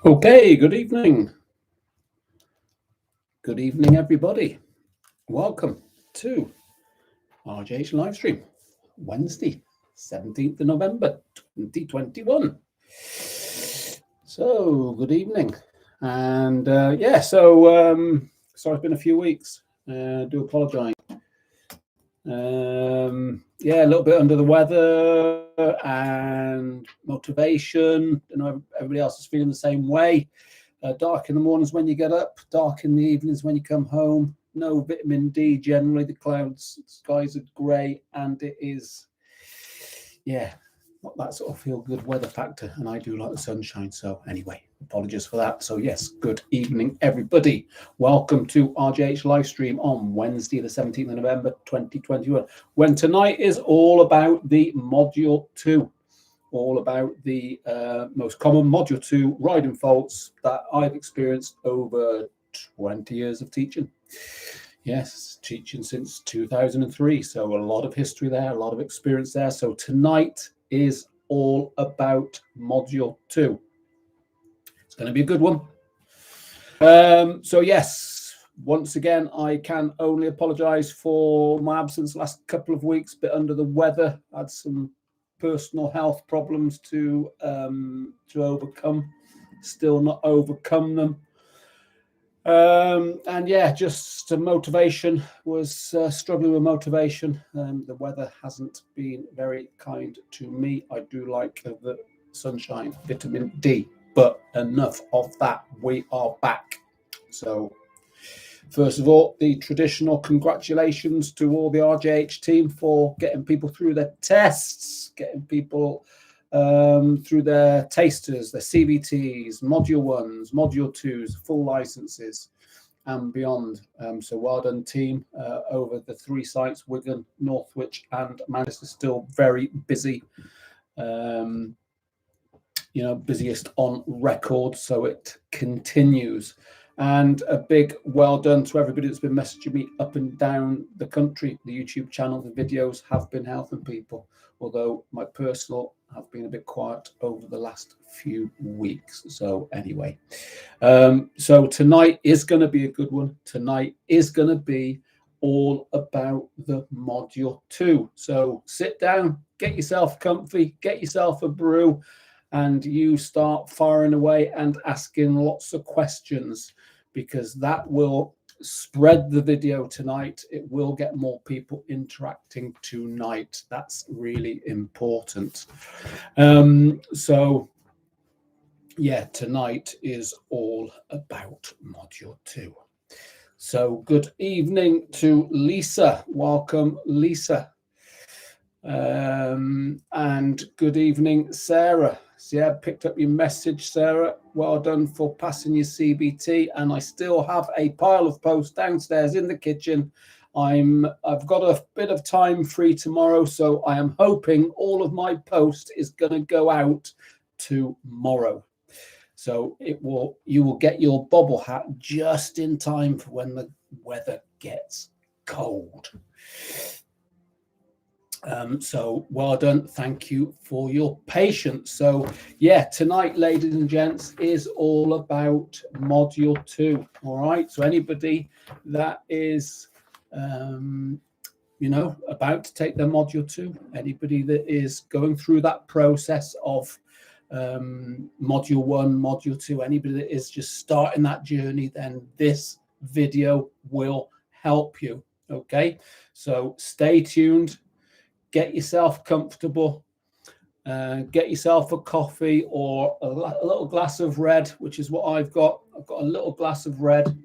Okay, good evening. Good evening, everybody. Welcome to RJH Livestream, Wednesday, 17th of November, 2021. So, good evening. And sorry it's been a few weeks. Do apologise. A little bit under the weather and motivation. I know everybody else is feeling the same way. Dark in the mornings when you get up, dark in the evenings when you come home. No vitamin D generally. The skies are grey, and it is, not that sort of feel good weather factor. And I do like the sunshine. So anyway, apologies for that. So yes, good evening, everybody. Welcome to RJH Livestream on Wednesday, the 17th of November, 2021. When tonight is all about the Module 2. All about the most common Module 2 riding faults that I've experienced over 20 years of teaching. Yes, teaching since 2003. So a lot of history there, a lot of experience there. So tonight is all about Module 2. It's going to be a good one. So yes, once again, I can only apologise for my absence the last couple of weeks, a bit under the weather. I had some personal health problems to overcome, still not overcome them. Just motivation was struggling with motivation. The weather hasn't been very kind to me. I do like the sunshine, vitamin D, but enough of that. We are back. So first of all, the traditional congratulations to all the RJH team for getting people through their tests, getting people through their tasters, their CVTs, Module 1s, Module 2s, full licenses and beyond. So well done, team, over the 3 sites, Wigan, Northwich and Manchester. Still very busy. Busiest on record, so it continues. And a big well done to everybody that's been messaging me up and down the country. The YouTube channel, the videos have been helping people, although my personal have been a bit quiet over the last few weeks. So anyway, so tonight is going to be a good one. Tonight is going to be all about the Module 2. So sit down, get yourself comfy, get yourself a brew, and you start firing away and asking lots of questions, because that will spread the video tonight. It will get more people interacting tonight. That's really important. Tonight is all about Module 2. So good evening to Lisa. Welcome, Lisa. And good evening, Sarah. So yeah, picked up your message, Sarah. Well done for passing your CBT. And I still have a pile of posts downstairs in the kitchen. I've got a bit of time free tomorrow, so I am hoping all of my post is going to go out tomorrow. So you will get your bobble hat just in time for when the weather gets cold. So well done. Thank you for your patience. So yeah, tonight, ladies and gents, is all about Module 2. All right. So anybody that is, about to take their Module 2, anybody that is going through that process of Module 1, Module 2, anybody that is just starting that journey, then this video will help you. Okay. So stay tuned. Get yourself comfortable, get yourself a coffee or a little glass of red, which is what I've got. I've got a little glass of red,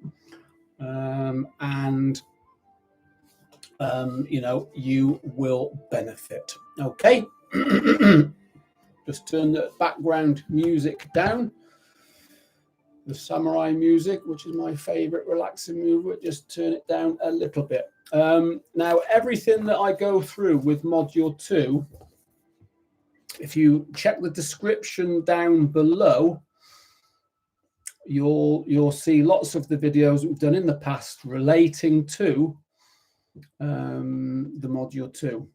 you will benefit. Okay. Just turn the background music down. The samurai music, which is my favorite relaxing movement, just turn it down a little bit. Now, everything that I go through with Module 2, if you check the description down below, you'll see lots of the videos we've done in the past relating to the Module 2.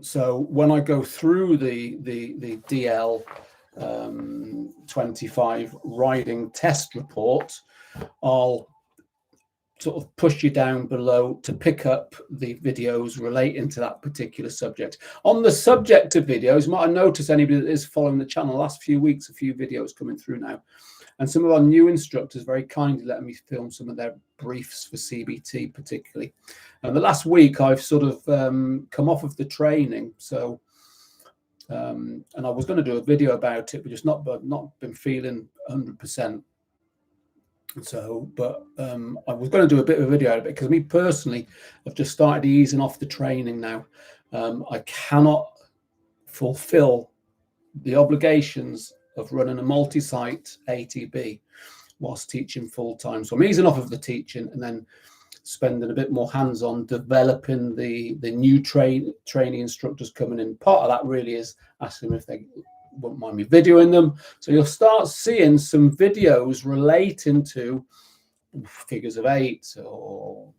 So when I go through the DL 25 riding test report, I'll sort of push you down below to pick up the videos relating to that particular subject. On the subject of videos, you might have noticed, anybody that is following the channel, the last few weeks, a few videos coming through now. And some of our new instructors very kindly let me film some of their briefs for CBT particularly. And the last week I've sort of come off of the training. So, and I was going to do a video about it, but just not been feeling 100%. So, but I was going to do a bit of a video out of it because me personally, I've just started easing off the training now. I cannot fulfill the obligations of running a multi-site ATB whilst teaching full time. So I'm easing off of the teaching and then spending a bit more hands-on developing the new training instructors coming in. Part of that really is asking them if they won't mind me videoing them. So you'll start seeing some videos relating to figures of 8 or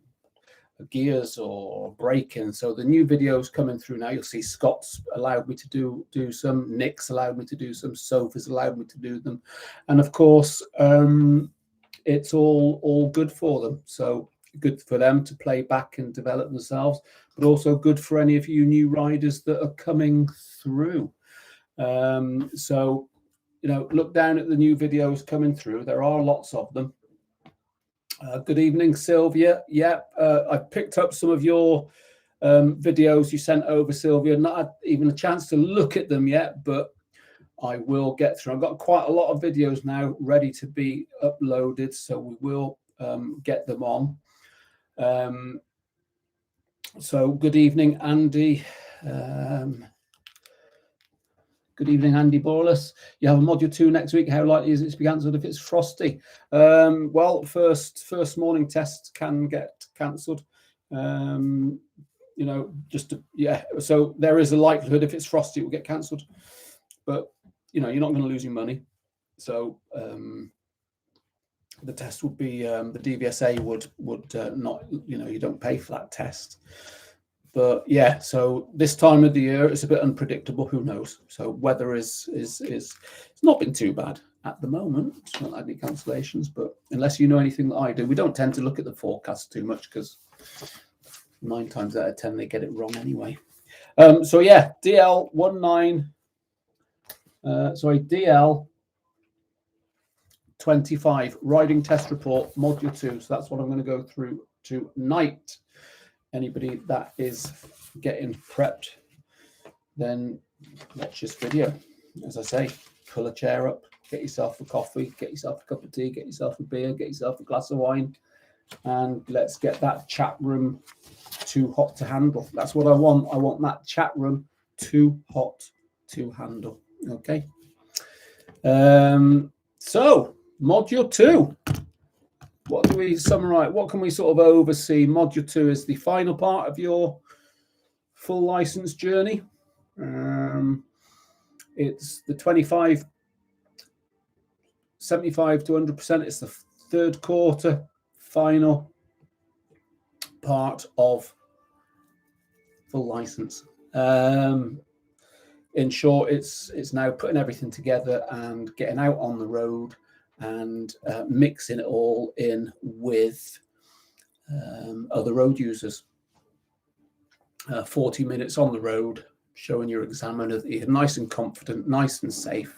gears or braking. So the new videos coming through now, you'll see Scott's allowed me to do some, Nick's allowed me to do some, Sophie's allowed me to do them, and of course it's all good for them. So good for them to play back and develop themselves, but also good for any of you new riders that are coming through. So you know, look down at the new videos coming through. There are lots of them. Good evening, Sylvia. Yep, I picked up some of your videos you sent over, Sylvia. Not had even a chance to look at them yet, but I will get through. I've got quite a lot of videos now ready to be uploaded, so we will get them on. So good evening, Andy. Good evening, Andy Borlas. You have a module 2 next week. How likely is it to be cancelled if it's frosty? Well, first morning tests can get cancelled. You know, yeah. So there is a likelihood if it's frosty, it will get cancelled. But you know, you're not going to lose your money. So the test would be the DVSA would not. You know, you don't pay for that test. But yeah, so this time of the year, it's a bit unpredictable. Who knows? So weather is it's not been too bad at the moment. It's not any cancellations, but unless you know anything that I do, we don't tend to look at the forecast too much because 9 times out of 10 they get it wrong anyway. So yeah, DL 25 riding test report module 2. So that's what I'm going to go through tonight. Anybody that is getting prepped, then watch this video. As I say, pull a chair up, get yourself a coffee, get yourself a cup of tea, get yourself a beer, get yourself a glass of wine, and let's get that chat room too hot to handle. That's what I want. I want that chat room too hot to handle. Okay. So module 2. What do we summarize? What can we sort of oversee? Module 2 is the final part of your full license journey. It's the 75 to 100%. It's the third quarter final part of full license. In short, it's now putting everything together and getting out on the road and mixing it all in with other road users. 40 minutes on the road, showing your examiner that you're nice and confident, nice and safe.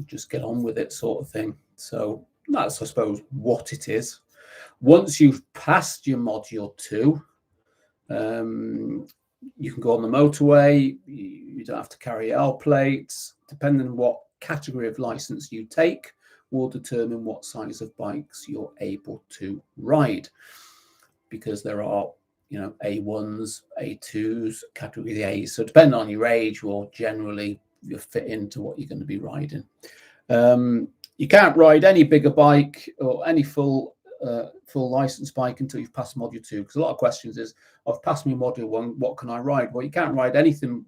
Just get on with it, sort of thing. So that's, I suppose, what it is. Once you've passed your module 2, you can go on the motorway. You don't have to carry L plates. Depending on what category of license you take will determine what size of bikes you're able to ride, because there are, you know, A1s, A2s, category A's. So depending on your age, will generally you fit into what you're going to be riding. You can't ride any bigger bike or any full license bike until you've passed module 2, because a lot of questions is, I've passed my module 1, what can I ride? Well, you can't ride anything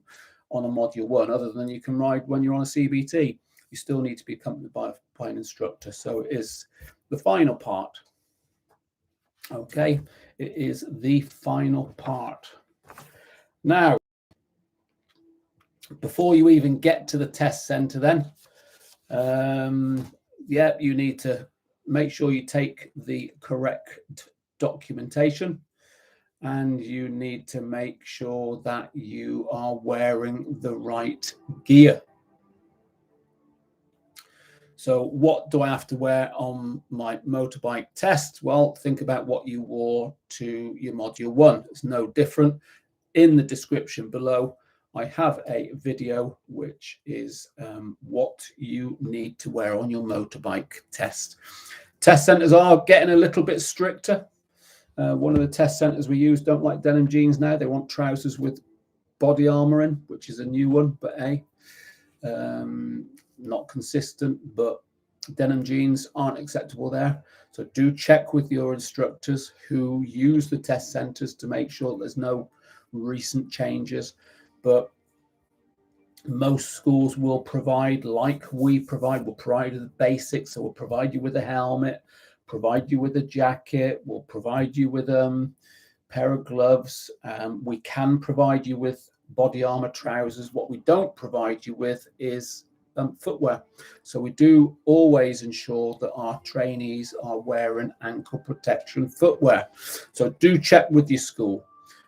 on a module 1 other than you can ride when you're on a CBT. You still need to be accompanied by an instructor. So it is the final part. Okay, it is the final part. Now, before you even get to the test centre then, you need to make sure you take the correct documentation, and you need to make sure that you are wearing the right gear. So what do I have to wear on my motorbike test? Well, think about what you wore to your module 1. It's no different. In the description below, I have a video which is what you need to wear on your motorbike test. Test centres are getting a little bit stricter. One of the test centres we use don't like denim jeans now. They want trousers with body armour in, which is a new one, but not consistent, but denim jeans aren't acceptable there. So do check with your instructors who use the test centres to make sure there's no recent changes. But most schools will provide, like we provide, will provide the basics. So we'll provide you with a helmet, provide you with a jacket, we'll provide you with a pair of gloves. We can provide you with body armor trousers. What we don't provide you with is footwear. So we do always ensure that our trainees are wearing ankle protection footwear. So do check with your school.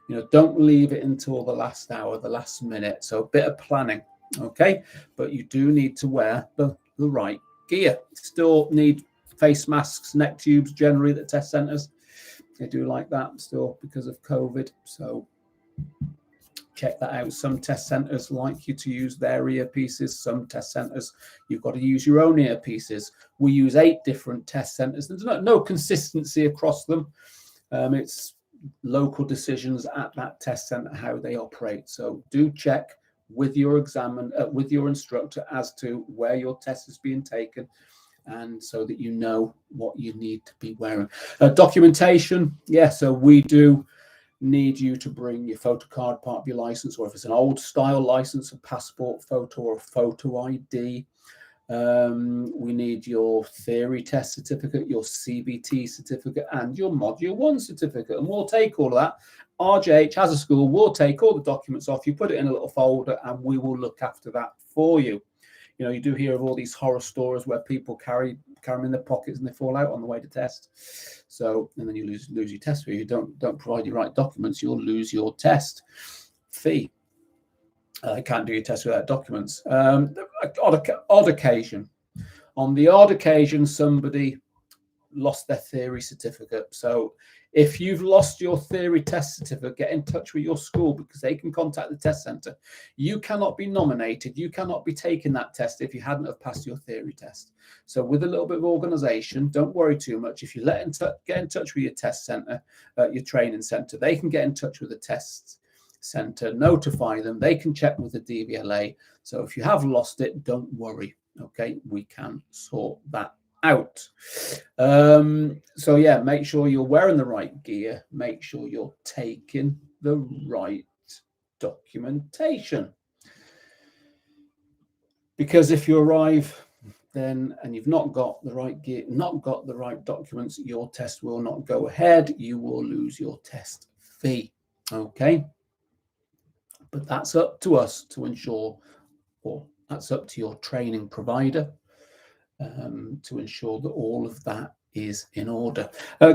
You know, don't leave it until the last hour, the last minute. So a bit of planning, okay? But you do need to wear the right gear. Still need face masks, neck tubes generally at test centres. They do like that still because of COVID. So check that out. Some test centres like you to use their earpieces. Some test centres, you've got to use your own earpieces. We use 8 different test centres. There's no consistency across them. It's local decisions at that test centre how they operate. So do check with your with your instructor as to where your test is being taken, and so that you know what you need to be wearing. Documentation, so we do need you to bring your photo card, part of your license, or if it's an old style license, a passport photo or a photo ID. We need your theory test certificate, your CBT certificate, and your module 1 certificate. And we'll take all of that. RJH as a school will take all the documents off you, put it in a little folder, and we will look after that for you. You know, you do hear of all these horror stories where people carry them in their pockets and they fall out on the way to test. So, and then you lose your test fee. You don't provide your right documents, you'll lose your test fee. I can't do your test without documents. Odd occasion. On the odd occasion, somebody lost their theory certificate. So if you've lost your theory test certificate, get in touch with your school because they can contact the test centre. You cannot be nominated. You cannot be taking that test if you hadn't have passed your theory test. So with a little bit of organisation, don't worry too much. If you get in touch with your test centre, your training centre, they can get in touch with the test centre, notify them. They can check with the DVLA. So if you have lost it, don't worry. Okay, we can sort that out. So yeah, make sure you're wearing the right gear, make sure you're taking the right documentation, because if you arrive then and you've not got the right gear, not got the right documents, your test will not go ahead. You will lose your test fee. Okay, but that's up to us to ensure, or that's up to your training provider to ensure that all of that is in order.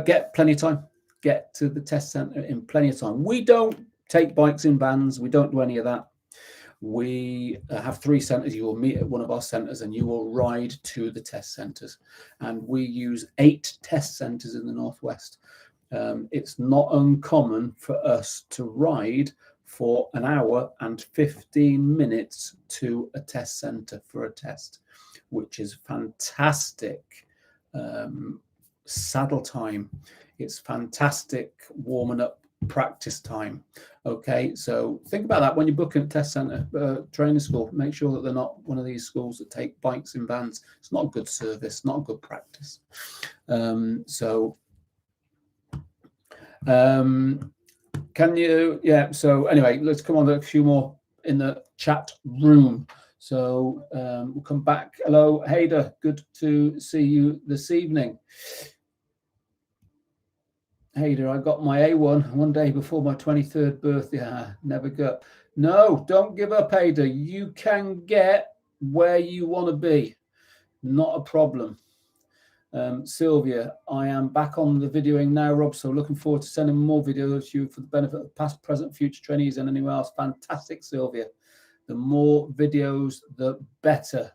Get plenty of time. Get to the test centre in plenty of time. We don't take bikes in vans. We don't do any of that. We have 3 centres. You will meet at one of our centres and you will ride to the test centres. And we use 8 test centres in the Northwest. It's not uncommon for us to ride for an hour and 15 minutes to a test centre for a test, which is fantastic saddle time. It's fantastic warming up practice time. Okay, so think about that when you're booking a test centre training school. Make sure that they're not one of these schools that take bikes in vans. It's not a good service, not a good practice. Can you, so anyway, let's come on to a few more in the chat room. So we'll come back. Hello, Hader. Good to see you this evening. Hader, I got my A1 one day before my 23rd birthday. Never got. No, don't give up, Ada. You can get where you want to be. Not a problem. Sylvia, I am back on the videoing now, Rob, so looking forward to sending more videos to you for the benefit of past, present, future trainees and anyone else. Fantastic, Sylvia. The more videos, the better.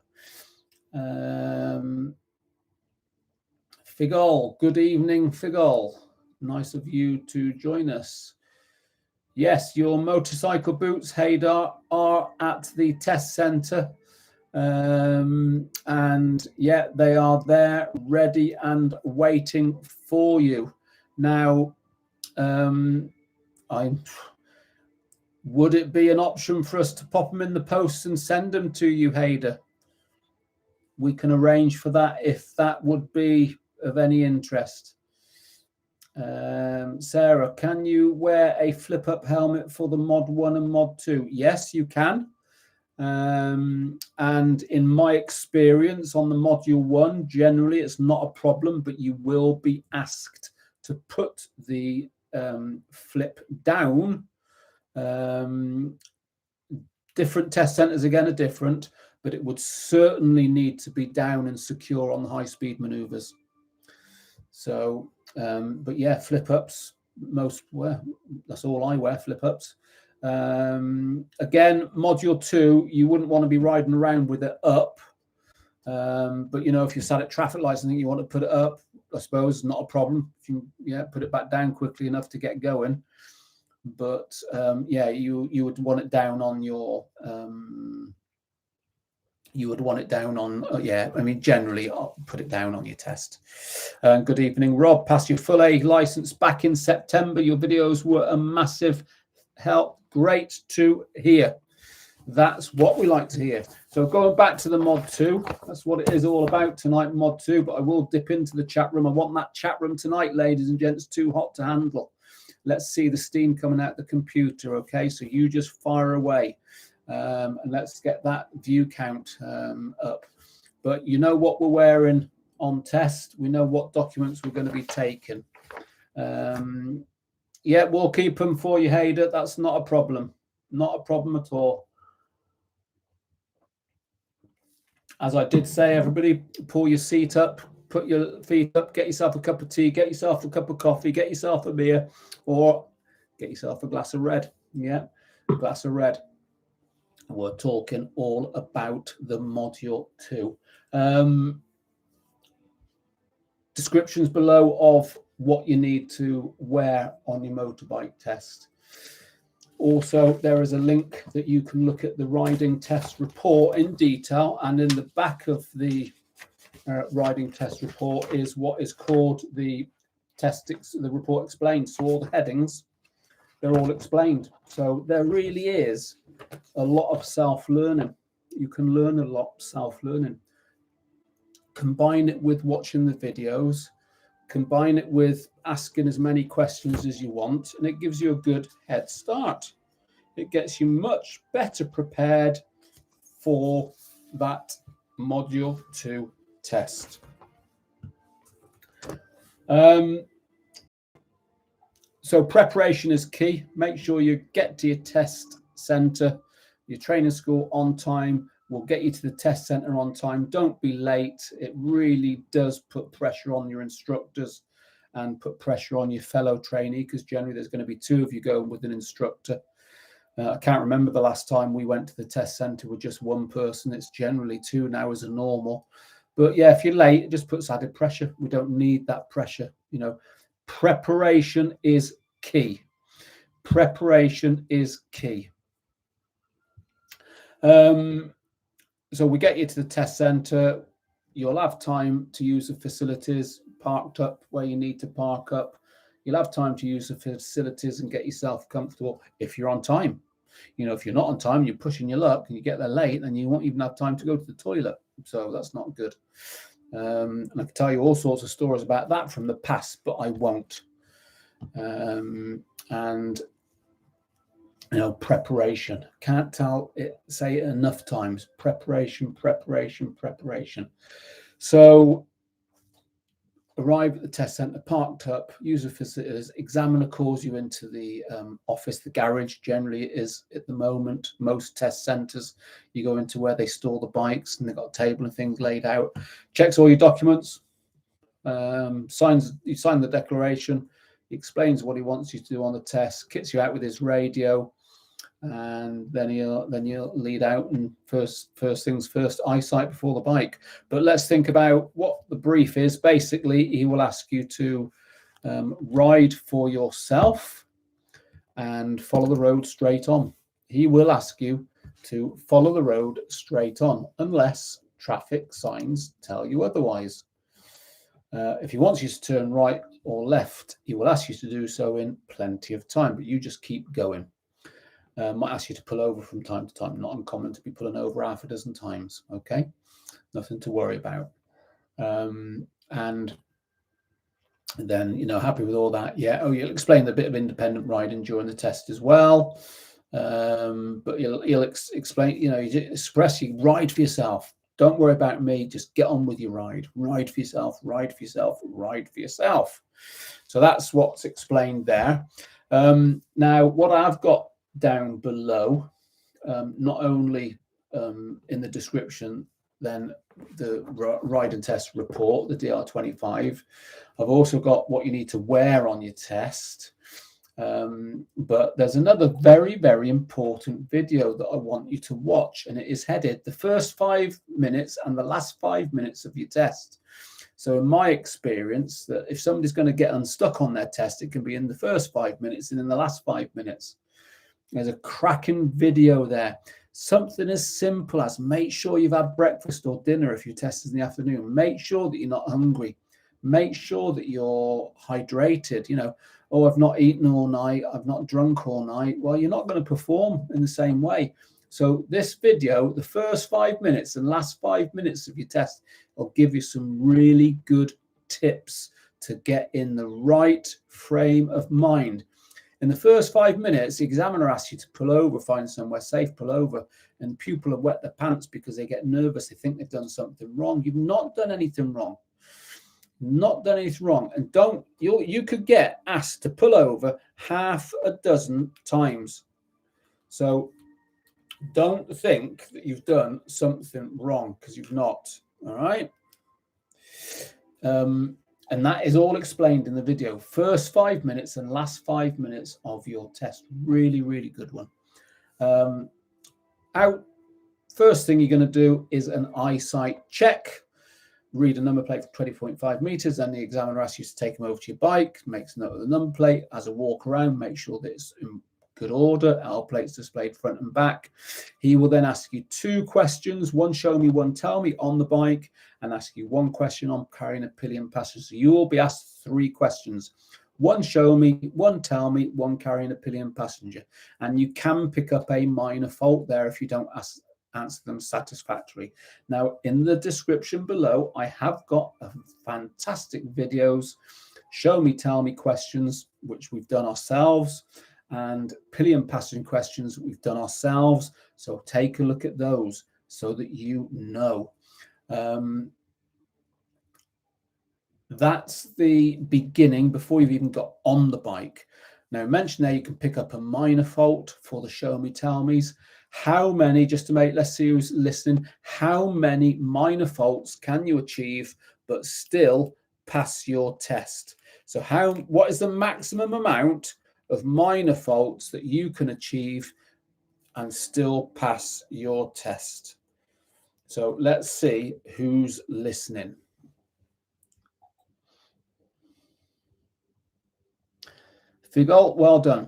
Figol, good evening, Figol. Nice of you to join us. Yes, your motorcycle boots, Haydar, are at the test centre. And yeah, they are there ready and waiting for you. Now, would it be an option for us to pop them in the post and send them to you, Haydar? We can arrange for that if that would be of any interest. Sarah, can you wear a flip-up helmet for the Mod 1 and Mod 2? Yes, you can. And in my experience on the Module 1, generally it's not a problem, but you will be asked to put the flip down. Different test centres, again, are different, but it would certainly need to be down and secure on the high-speed manoeuvres. So, but yeah, flip-ups, that's all I wear, flip-ups. Again, Module 2, you wouldn't want to be riding around with it up. But, you know, if you're sat at traffic lights and think you want to put it up, I suppose, not a problem. If you put it back down quickly enough to get going. But, yeah, you would want it down on your... you would want it down on, generally I'll put it down on your test. Good evening, Rob. Passed your full A license back in September. Your videos were a massive help. Great to hear. That's what we like to hear. So going back to the Mod 2, that's what it is all about tonight, Mod 2. But I will dip into the chat room. I want that chat room tonight, ladies and gents, too hot to handle. Let's see the steam coming out the computer, okay? So you just fire away. And let's get that view count up. But you know what we're wearing on test. We know what documents we're going to be taking. Yeah, we'll keep them for you, Haydar. That's not a problem. Not a problem at all. As I did say, everybody, pull your seat up, put your feet up, get yourself a cup of tea, get yourself a cup of coffee, get yourself a beer, or get yourself a glass of red. Yeah, a glass of red. We're talking all about the Module 2. Descriptions below of what you need to wear on your motorbike test. Also, there is a link that you can look at the riding test report in detail, and in the back of the riding test report is what is called the report explained. So all the headings, they're all explained. So there really is a lot of self-learning. You can learn a lot self-learning. Combine it with watching the videos, combine it with asking as many questions as you want, and it gives you a good head start. It gets you much better prepared for that Module 2 test. So preparation is key. Make sure you get to your test centre, your training school on time. We'll get you to the test centre on time. Don't be late. It really does put pressure on your instructors and put pressure on your fellow trainee, because generally there's going to be two of you going with an instructor. I can't remember the last time we went to the test centre with just one person. It's generally two now as a normal. But yeah, if you're late, it just puts added pressure. We don't need that pressure. You know, preparation is key. Preparation is key. So we get you to the test centre. You'll have time to use the facilities, parked up where you need to park up. You'll have time to use the facilities and get yourself comfortable if you're on time. You know, if you're not on time, you're pushing your luck and you get there late, and you won't even have time to go to the toilet. So that's not good. And I can tell you all sorts of stories about that from the past, but I won't. And you know, preparation. Can't say it enough times. Preparation, preparation, preparation. So arrive at the test centre, parked up, user facilities, examiner calls you into the office, the garage generally it is at the moment. Most test centres, you go into where they store the bikes and they've got a table and things laid out, checks all your documents, you sign the declaration, he explains what he wants you to do on the test, kits you out with his radio, and then you'll lead out, and first things first, eyesight before the bike. But let's think about what the brief is. Basically, he will ask you to ride for yourself and follow the road straight on. He will ask you to follow the road straight on unless traffic signs tell you otherwise. If he wants you to turn right or left, he will ask you to do so in plenty of time, but you just keep going. Might ask you to pull over from time to time. Not uncommon to be pulling over half a dozen times. Okay, nothing to worry about. And then, you know, happy with all that. Yeah. Oh, you'll explain the bit of independent riding during the test as well. But you'll explain, you know, you express you ride for yourself. Don't worry about me. Just get on with your ride. Ride for yourself. Ride for yourself. Ride for yourself. So that's what's explained there. Now, what I've got down below, not only in the description, then the ride and test report, the DR25. I've also got what you need to wear on your test. But there's another very, very important video that I want you to watch, and it is headed the first 5 minutes and the last 5 minutes of your test. So in my experience, that if somebody's going to get unstuck on their test, it can be in the first 5 minutes and in the last 5 minutes. There's a cracking video there. Something as simple as make sure you've had breakfast or dinner if your test is in the afternoon. Make sure that you're not hungry. Make sure that you're hydrated. You know, oh, I've not eaten all night. I've not drunk all night. Well, you're not going to perform in the same way. So this video, the first 5 minutes and last 5 minutes of your test, will give you some really good tips to get in the right frame of mind. In the first 5 minutes, the examiner asks you to pull over, find somewhere safe, pull over, and pupil have wet their pants because they get nervous. They think they've done something wrong. You've not done anything wrong. Not done anything wrong. And you could get asked to pull over half a dozen times. So don't think that you've done something wrong, because you've not. All right. And that is all explained in the video. First 5 minutes and last 5 minutes of your test. Really, really good one. First thing you're going to do is an eyesight check. Read a number plate for 20.5 meters, and the examiner asks you to take them over to your bike, makes a note of the number plate, as a walk around, make sure that it's in good order, L plates displayed front and back. He will then ask you 2 questions, one show me, one tell me on the bike, and ask you 1 question on carrying a pillion passenger. So you will be asked 3 questions. 1 show me, 1 tell me, 1 carrying a pillion passenger. And you can pick up a minor fault there if you don't answer them satisfactorily. Now, in the description below, I have got fantastic videos, show me, tell me questions, which we've done ourselves, and pillion passenger questions we've done ourselves. So take a look at those so that you know. That's the beginning before you've even got on the bike. Now, mention there you can pick up a minor fault for the show me, tell me's. How many, just to make, let's see who's listening, how many minor faults can you achieve but still pass your test? So what is the maximum amount of minor faults that you can achieve and still pass your test? So let's see who's listening. Figol, well done.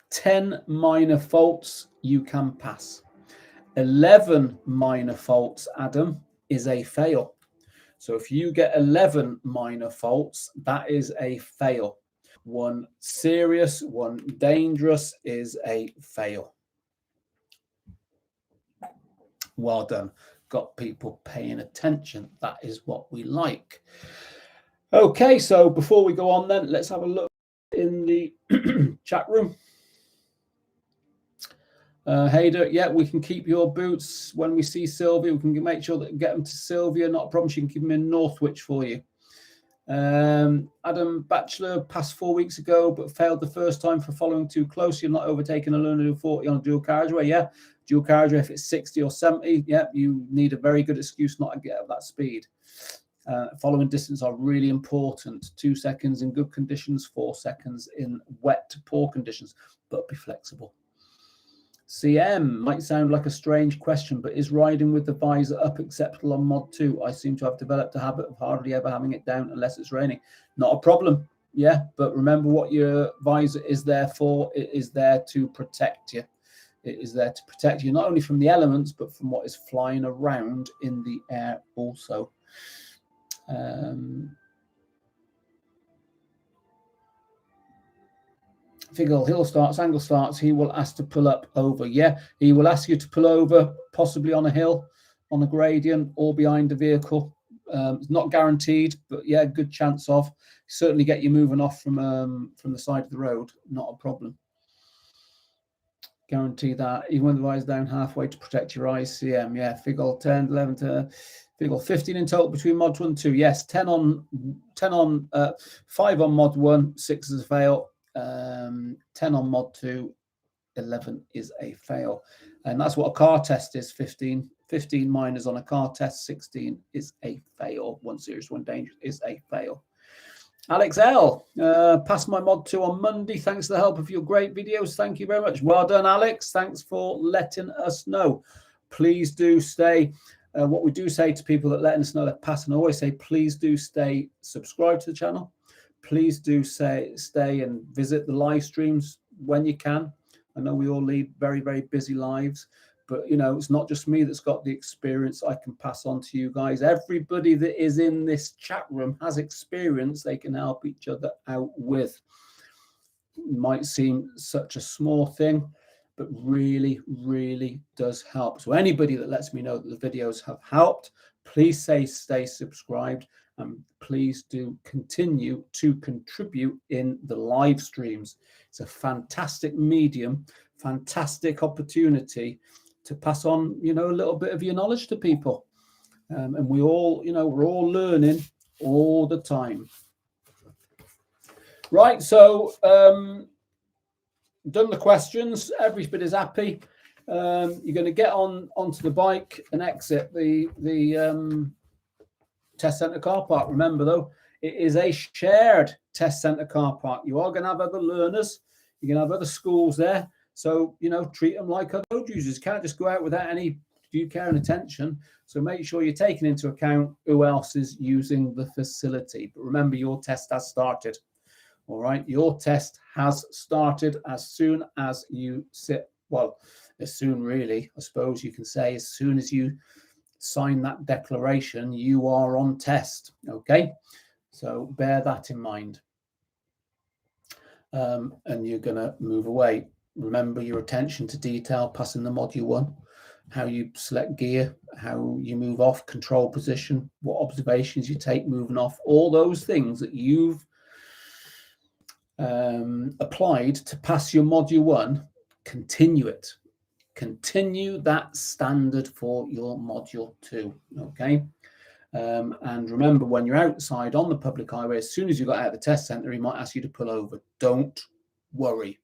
10 minor faults you can pass. 11 minor faults, Adam, is a fail. So if you get 11 minor faults, that is a fail. 1 serious, 1 dangerous is a fail. Well done. Got people paying attention. That is what we like. Okay, so before we go on then, let's have a look in the chat room. Hayder, yeah, we can keep your boots when we see Sylvia. We can make sure that get them to Sylvia. Not a problem. She can keep them in Northwich for you. Adam Batchelor passed 4 weeks ago, but failed the first time for following too closely and not overtaking a learner to 40 on a dual carriageway. Yeah, dual carriageway, if it's 60 or 70, yeah, you need a very good excuse not to get at that speed. Following distance are really important. 2 seconds in good conditions, 4 seconds in wet to poor conditions, but be flexible. CM might sound like a strange question, but is riding with the visor up acceptable on mod 2? I seem to have developed a habit of hardly ever having it down unless it's raining. Not a problem. Yeah, but remember what your visor is there for. It is there to protect you. It is there to protect you not only from the elements, but from what is flying around in the air also. Figure hill starts, angle starts, he will ask to pull up over. Yeah, he will ask you to pull over, possibly on a hill, on a gradient, or behind a vehicle. It's not guaranteed, but yeah, good chance of. Certainly get you moving off from the side of the road, not a problem. Guarantee that, even when the visor's down halfway to protect your eyes. CM, yeah, figure 10, 11 to figure 15 in total between mod 1 and 2. Yes, 5 on mod 1, 6 is a fail. 10 on mod 2, 11 is a fail. And that's what a car test is. 15 minors on a car test, 16 is a fail. 1 serious, 1 dangerous is a fail. Alex L, passed my mod 2 on Monday. Thanks to the help of your great videos. Thank you very much. Well done, Alex. Thanks for letting us know. Please do stay. What we do say to people that letting us know that pass, and I always say, please do stay subscribed to the channel. Please do stay and visit the live streams when you can. I know we all lead very, very busy lives, but you know, it's not just me that's got the experience I can pass on to you guys. Everybody that is in this chat room has experience they can help each other out with. It might seem such a small thing, but really, really does help. So anybody that lets me know that the videos have helped, please stay subscribed, and please do continue to contribute in the live streams. It's a fantastic medium, fantastic opportunity to pass on, you know, a little bit of your knowledge to people. And we all, you know, we're all learning all the time. Right, so done the questions. Everybody's happy. You're going to get onto the bike and exit the test centre car park. Remember, though, it is a shared test centre car park. You are going to have other learners. You're going to have other schools there. So, you know, treat them like other road users. You can't just go out without any due care and attention. So make sure you're taking into account who else is using the facility. But remember, your test has started. All right, your test has started as soon as you sit. Well, as soon, really, I suppose you can say, as soon as you sign that declaration, you are on test. Okay, so bear that in mind. And you're going to move away. Remember your attention to detail, passing the module 1, how you select gear, how you move off, control position, what observations you take moving off, all those things that you've applied to pass your module 1, continue it. Continue that standard for your module 2. Okay. And remember, when you're outside on the public highway, as soon as you got out of the test center, he might ask you to pull over. Don't worry.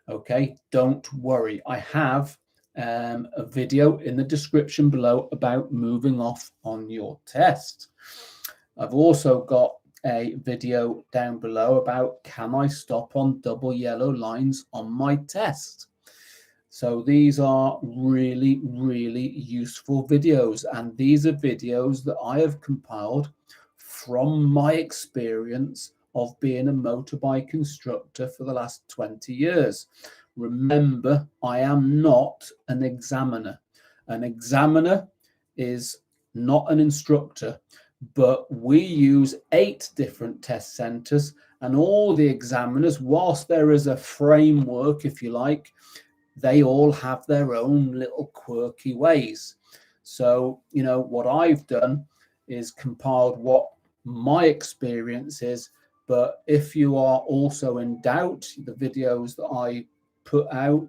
Okay, don't worry. I have a video in the description below about moving off on your test. I've also got a video down below about, can I stop on double yellow lines on my test? So these are really, really useful videos, and these are videos that I have compiled from my experience of being a motorbike instructor for the last 20 years. Remember, I am not an examiner. An examiner is not an instructor, but we use 8 different test centers, and all the examiners, whilst there is a framework, if you like, they all have their own little quirky ways. So, you know, what I've done is compiled what my experience is, but if you are also in doubt, the videos that I put out,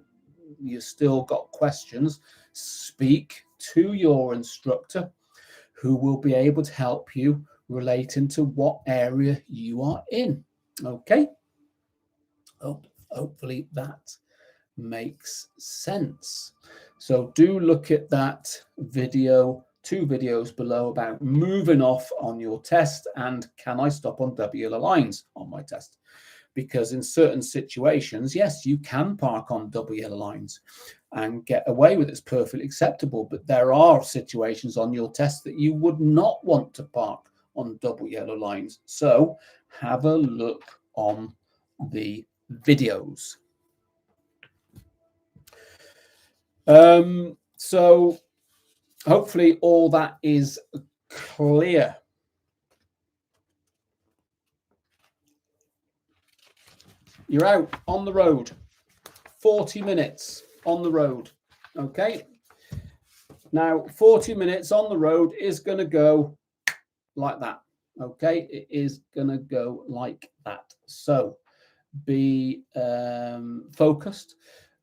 you still got questions, speak to your instructor, who will be able to help you relating to what area you are in. Okay. Hopefully that makes sense. So do look at that video, 2 videos below, about moving off on your test and can I stop on double yellow lines on my test? Because in certain situations, yes, you can park on double yellow lines and get away with it. It's perfectly acceptable. But there are situations on your test that you would not want to park on double yellow lines. So have a look on the videos. So hopefully all that is clear. You're out on the road, 40 minutes on the road. Okay. Now, 40 minutes on the road is going to go like that. Okay. It is going to go like that. So be focused.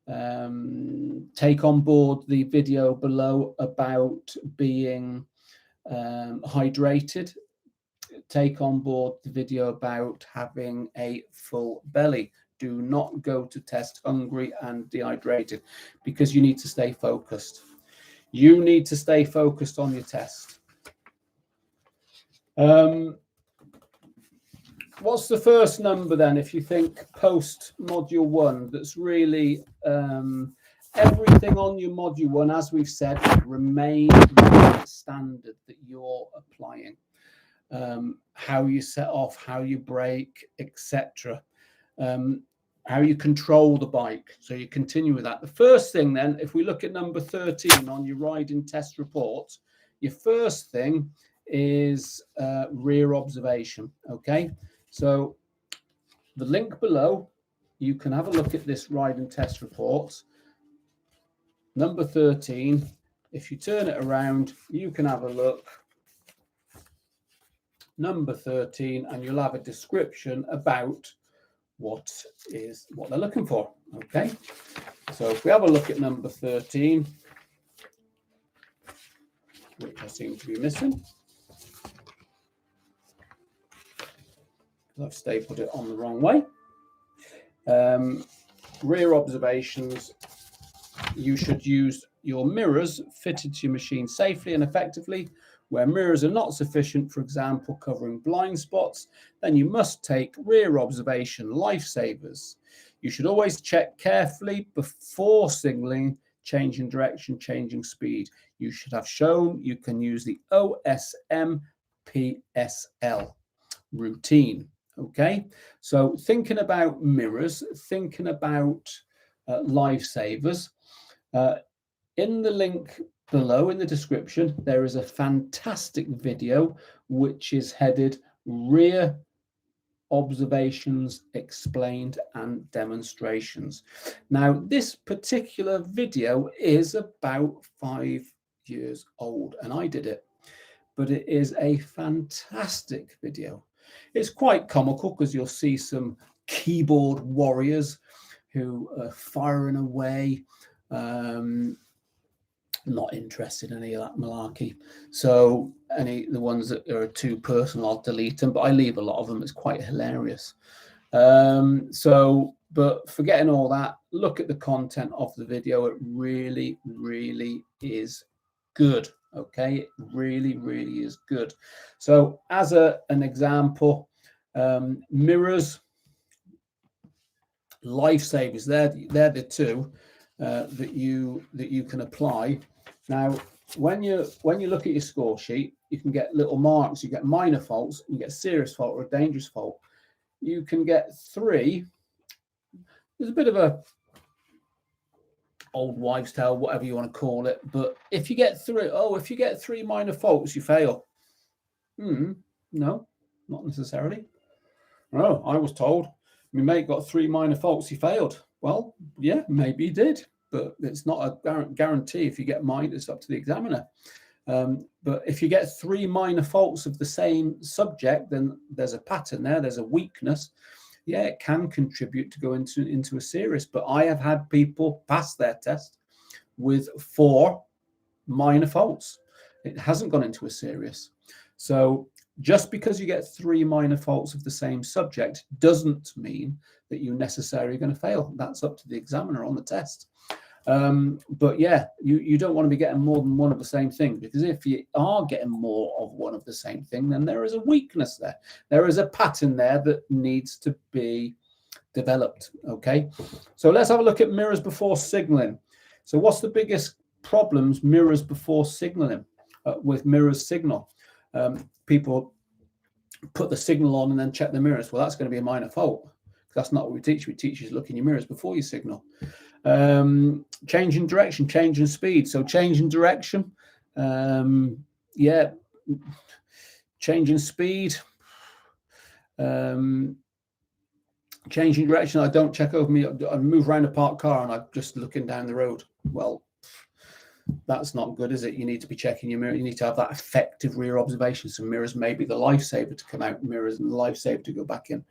Take on board the video below about being hydrated. Take on board the video about having a full belly. Do not go to test hungry and dehydrated, because you need to stay focused. You need to stay focused on your test. What's the first number then, if you think post module 1, that's really everything on your module 1, as we've said, remain the standard that you're applying. How you set off, how you brake, etc. How you control the bike. So you continue with that. The first thing then, if we look at number 13 on your riding test report, your first thing is rear observation. Okay, so the link below, you can have a look at this riding test report. Number 13, if you turn it around, you can have a look. Number 13, and you'll have a description about what they're looking for. Okay, so if we have a look at number 13, which I seem to be missing, I've stapled it on the wrong way. Rear observations, you should use your mirrors fitted to your machine safely and effectively. Where mirrors are not sufficient, for example, covering blind spots, then you must take rear observation lifesavers. You should always check carefully before signaling, changing direction, changing speed. You should have shown you can use the OSM PSL routine. Okay, so thinking about mirrors, thinking about lifesavers, in the link below in the description, there is a fantastic video which is headed Rear Observations Explained and Demonstrations. Now, this particular video is about 5 years old, and I did it, but it is a fantastic video. It's quite comical because you'll see some keyboard warriors who are firing away. Not interested in any of that malarkey. So the ones that are too personal, I'll delete them, but I leave a lot of them. It's quite hilarious. But forgetting all that, look at the content of the video. It really, really is good. Okay, it really, really is good. So as an example, mirrors, lifesavers, they're the two that you can apply. Now, when you look at your score sheet, you can get little marks. You get minor faults, you get a serious fault or a dangerous fault. You can get 3. There's a bit of a old wives' tale, whatever you want to call it. But if you get 3 minor faults, you fail. No, not necessarily. Oh, I was told my mate got 3 minor faults, he failed. Well, yeah, maybe he did, but it's not a guarantee. If you get mine, it's up to the examiner. But if you get 3 minor faults of the same subject, then there's a pattern there, there's a weakness. Yeah, it can contribute to go into a serious. But I have had people pass their test with 4 minor faults. It hasn't gone into a serious. So Just because you get 3 minor faults of the same subject doesn't mean that you're necessarily going to fail. That's up to the examiner on the test. But yeah, you don't want to be getting more than one of the same thing, because if you are getting more of one of the same thing, then there is a weakness there. There is a pattern there that needs to be developed. Okay, so let's have a look at mirrors before signaling. So what's the biggest problems mirrors before signaling? With mirrors signal, people put the signal on and then check the mirrors. Well, that's going to be a minor fault. That's not what we teach. We teach you to look in your mirrors before you signal. Changing direction, changing speed. So changing direction, yeah, changing speed, changing direction. I don't check over me. I move around a parked car and I'm just looking down the road. Well, that's not good, is it? You need to be checking your mirror. You need to have that effective rear observation. So mirrors may be the lifesaver to come out, mirrors and the lifesaver to go back in.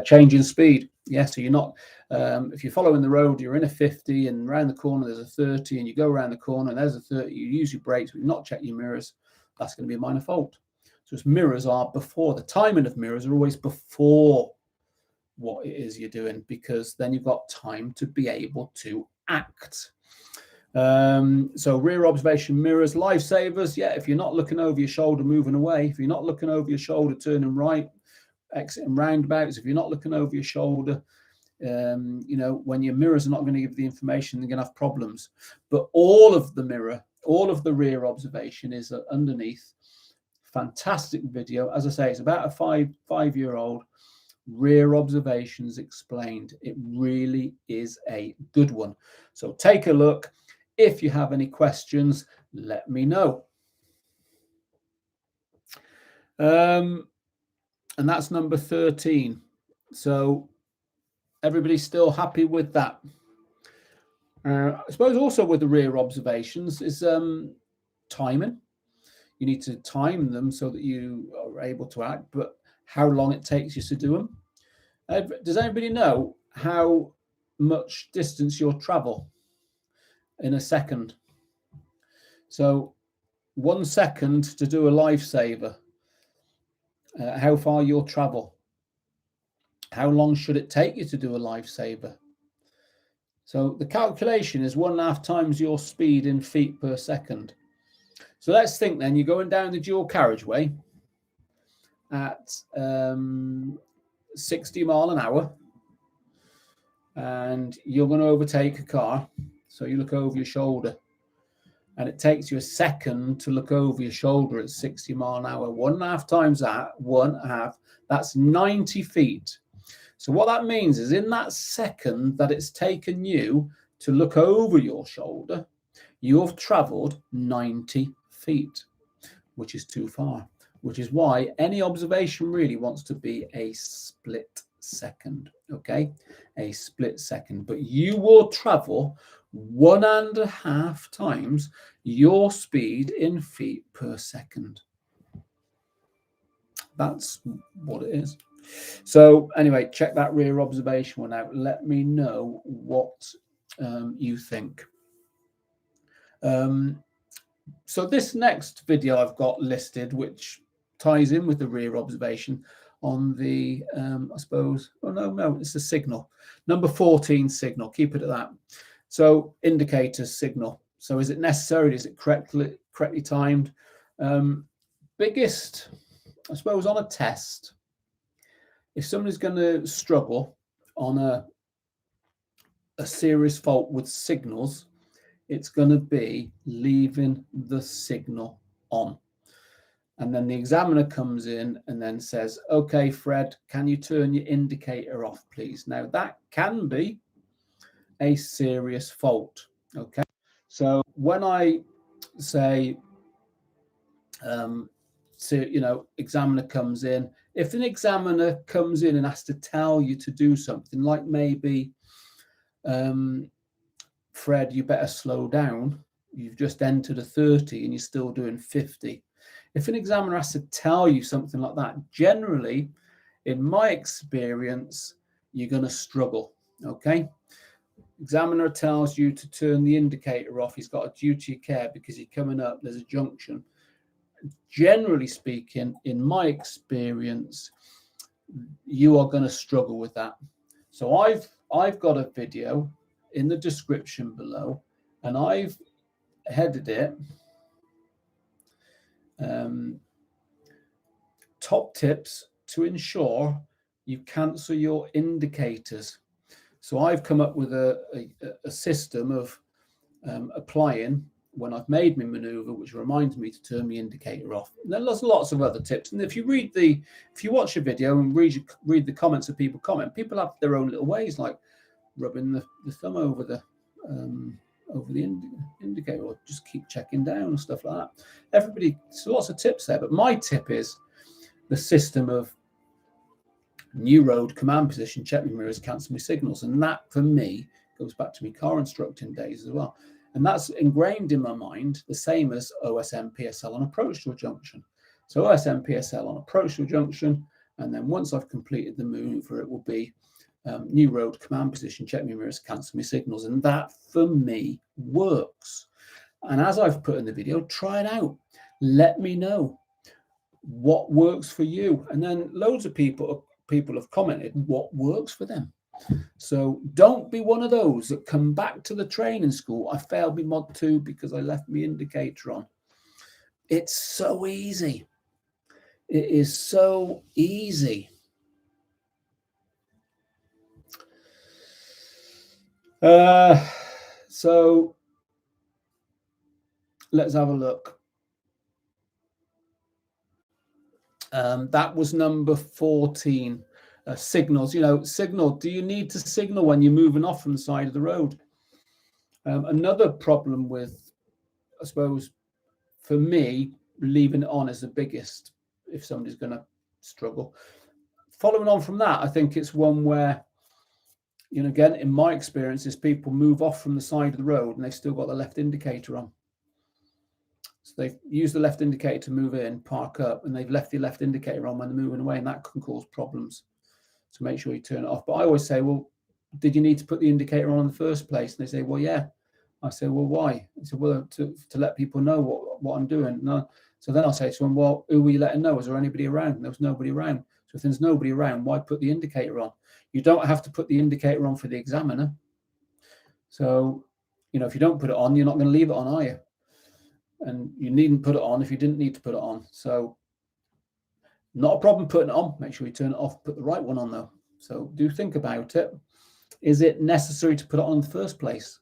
Changing speed. Yeah, so you're not, if you're following the road, you're in a 50 and around the corner there's a 30 and you go around the corner and there's a 30, you use your brakes, but you're not checking your mirrors, that's going to be a minor fault. So mirrors are before, the timing of mirrors are always before what it is you're doing, because then you've got time to be able to act. So rear observation mirrors, lifesavers. Yeah, if you're not looking over your shoulder moving away, if you're not looking over your shoulder turning right, exiting roundabouts, if you're not looking over your shoulder, you know, when your mirrors are not going to give the information, they're going to have problems. But all of the mirror, all of the rear observation is underneath. Fantastic video. As I say, it's about a five-year-old. Rear observations explained. It really is a good one. So take a look. If you have any questions, let me know. And that's number 13. So everybody's still happy with that. I suppose also with the rear observations is timing. You need to time them so that you are able to act, but how long it takes you to do them. Does anybody know how much distance you'll travel in a second? So 1 second to do a lifesaver, how far you'll travel. How long should it take you to do a lifesaver? So the calculation is 1.5 times your speed in feet per second. So let's think then, you're going down the dual carriageway at 60 miles an hour and you're going to overtake a car. So you look over your shoulder and it takes you a second to look over your shoulder at 60 miles an hour. 1.5 times that, 1.5, that's 90 feet. So what that means is in that second that it's taken you to look over your shoulder, you've traveled 90 feet, which is too far, which is why any observation really wants to be a split second, okay? A split second, but you will travel 1.5 times your speed in feet per second. That's what it is. So anyway, check that rear observation one out. Let me know what you think. So this next video I've got listed, which ties in with the rear observation on the, I suppose, oh no, it's a signal. Number 14 signal, keep it at that. So indicators signal. So is it necessary? Is it correctly timed? Biggest, I suppose, on a test, if somebody's going to struggle on a serious fault with signals, it's going to be leaving the signal on. And then the examiner comes in and then says, okay, Fred, can you turn your indicator off, please? Now, that can be a serious fault, okay? So when I say, so, you know, examiner comes in, if an examiner comes in and has to tell you to do something, like maybe, Fred, you better slow down. You've just entered a 30 and you're still doing 50. If an examiner has to tell you something like that, generally, in my experience, you're going to struggle, okay? Examiner tells you to turn the indicator off. He's got a duty of care because you're coming up, there's a junction. generally speaking, in my experience, you are going to struggle with that. So I've got a video in the description below, and I've headed it top tips to ensure you cancel your indicators. So I've come up with a system of applying when I've made my maneuver, which reminds me to turn my indicator off. And then there's lots of other tips. And if you watch a video and read the comments of people people have their own little ways, like rubbing the thumb over the indicator, or just keep checking down and stuff like that. There's lots of tips there, but my tip is the system of new road, command position, check my mirrors, cancel my signals. And that for me goes back to my car instructing days as well. And that's ingrained in my mind, the same as OSM PSL on approach to a junction. So OSM PSL on approach to a junction, and then once I've completed the maneuver, it will be new road, command position, check my mirrors, cancel my signals. And that for me works. And as I've put in the video, try it out. Let me know what works for you. And then loads of people have commented what works for them. So don't be one of those that come back to the training school. I failed my mod 2 because I left my indicator on. It's so easy. It is so easy. So let's have a look. That was number 14. Signals, signal. Do you need to signal when you're moving off from the side of the road? Another problem with, I suppose, for me, leaving it on is the biggest if somebody's going to struggle. Following on from that, I think it's one where, again, in my experience, is people move off from the side of the road and they've still got the left indicator on. So they've used the left indicator to move in, park up, and they've left the left indicator on when they're moving away, and that can cause problems. So make sure you turn it off. But I always say, well, did you need to put the indicator on in the first place? And they say, well, yeah. I say, well, why? I said, well, to let people know what I'm doing. No. So then I'll say to them, well, who were you letting know? Is there anybody around? There was nobody around. So if there's nobody around, why put the indicator on? You don't have to put the indicator on for the examiner. So, if you don't put it on, you're not going to leave it on, are you? And you needn't put it on if you didn't need to put it on. So not a problem putting it on. Make sure you turn it off. Put the right one on, though. So do think about it. Is it necessary to put it on in the first place?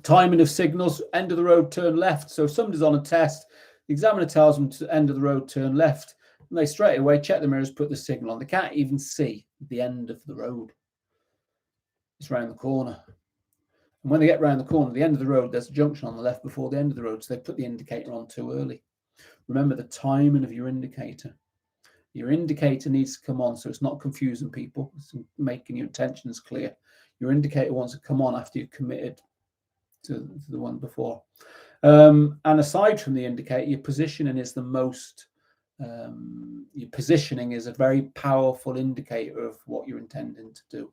Timing of signals, end of the road, turn left. So if somebody's on a test, the examiner tells them to end of the road, turn left. And they straight away check the mirrors, put the signal on. They can't even see the end of the road. It's around the corner. And when they get around the corner, the end of the road, there's a junction on the left before the end of the road. So they put the indicator on too early. Remember the timing of your indicator. Your indicator needs to come on so it's not confusing people. It's making your intentions clear. Your indicator wants to come on after you've committed to the one before. And aside from the indicator, your positioning is the most, your positioning is a very powerful indicator of what you're intending to do.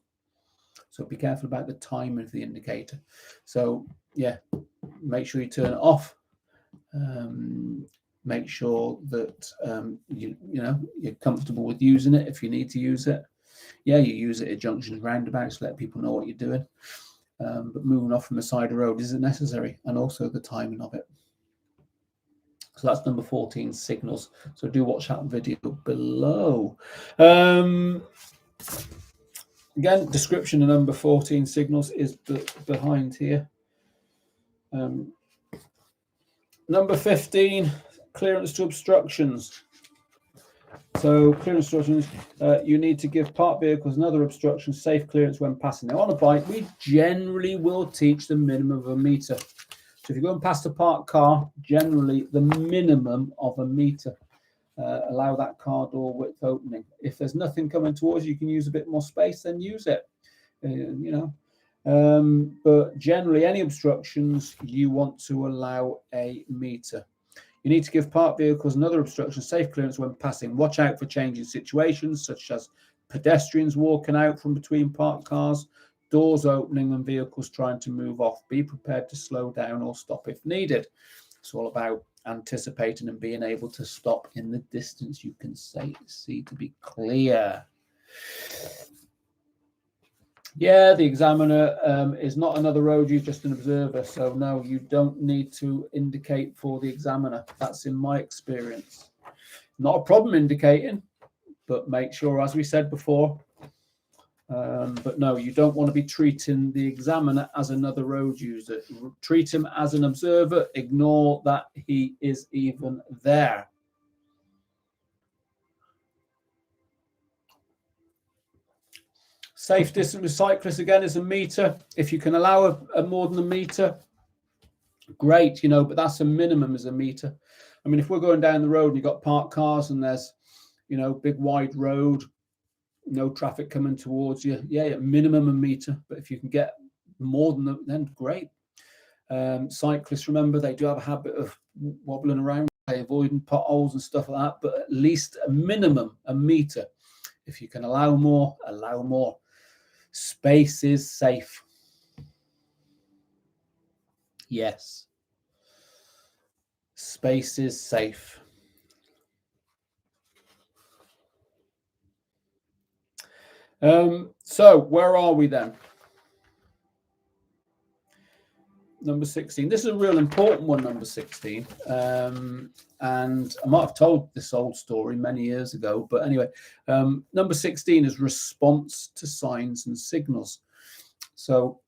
So be careful about the time of the indicator. So yeah, make sure you turn it off. Make sure that you're comfortable with using it if you need to use it. Yeah, you use it at junctions, roundabouts, let people know what you're doing. But moving off from the side of the road isn't necessary, and also the timing of it. So that's number 14, signals. So do watch that video below. Again, description of number 14, signals, is behind here. Number 15, clearance to obstructions. So clearance obstructions, you need to give parked vehicles and other obstructions safe clearance when passing. Now on a bike, we generally will teach the minimum of 1 meter. So if you're going past a parked car, generally the minimum of 1 meter. Allow that car door width opening. If there's nothing coming towards you, you can use a bit more space, then use it. But generally, any obstructions, you want to allow 1 meter. You need to give parked vehicles and other obstructions safe clearance when passing. Watch out for changing situations, such as pedestrians walking out from between parked cars, doors opening and vehicles trying to move off. Be prepared to slow down or stop if needed. It's all about anticipating and being able to stop in the distance you can see to be clear. Yeah, the examiner is not another road user, just an observer. So no, you don't need to indicate for the examiner. That's in my experience. Not a problem indicating, but make sure, as we said before, but no, you don't want to be treating the examiner as another road user. Treat him as an observer. Ignore that he is even there. Safe distance with cyclists, again, is a meter. If you can allow a more than a meter, great, you know, but that's a minimum as a meter. I mean, if we're going down the road and you've got parked cars and there's, you know, big wide road, no traffic coming towards you, yeah, minimum a meter. But if you can get more than that, then great. Cyclists, remember, they do have a habit of wobbling around, avoiding potholes and stuff like that, but at least a minimum a meter. If you can allow more, allow more. Space is safe. Yes. Space is safe. So where are we then? Number 16. This is a real important one, number 16. And I might have told this old story many years ago, but anyway, number 16 is response to signs and signals. So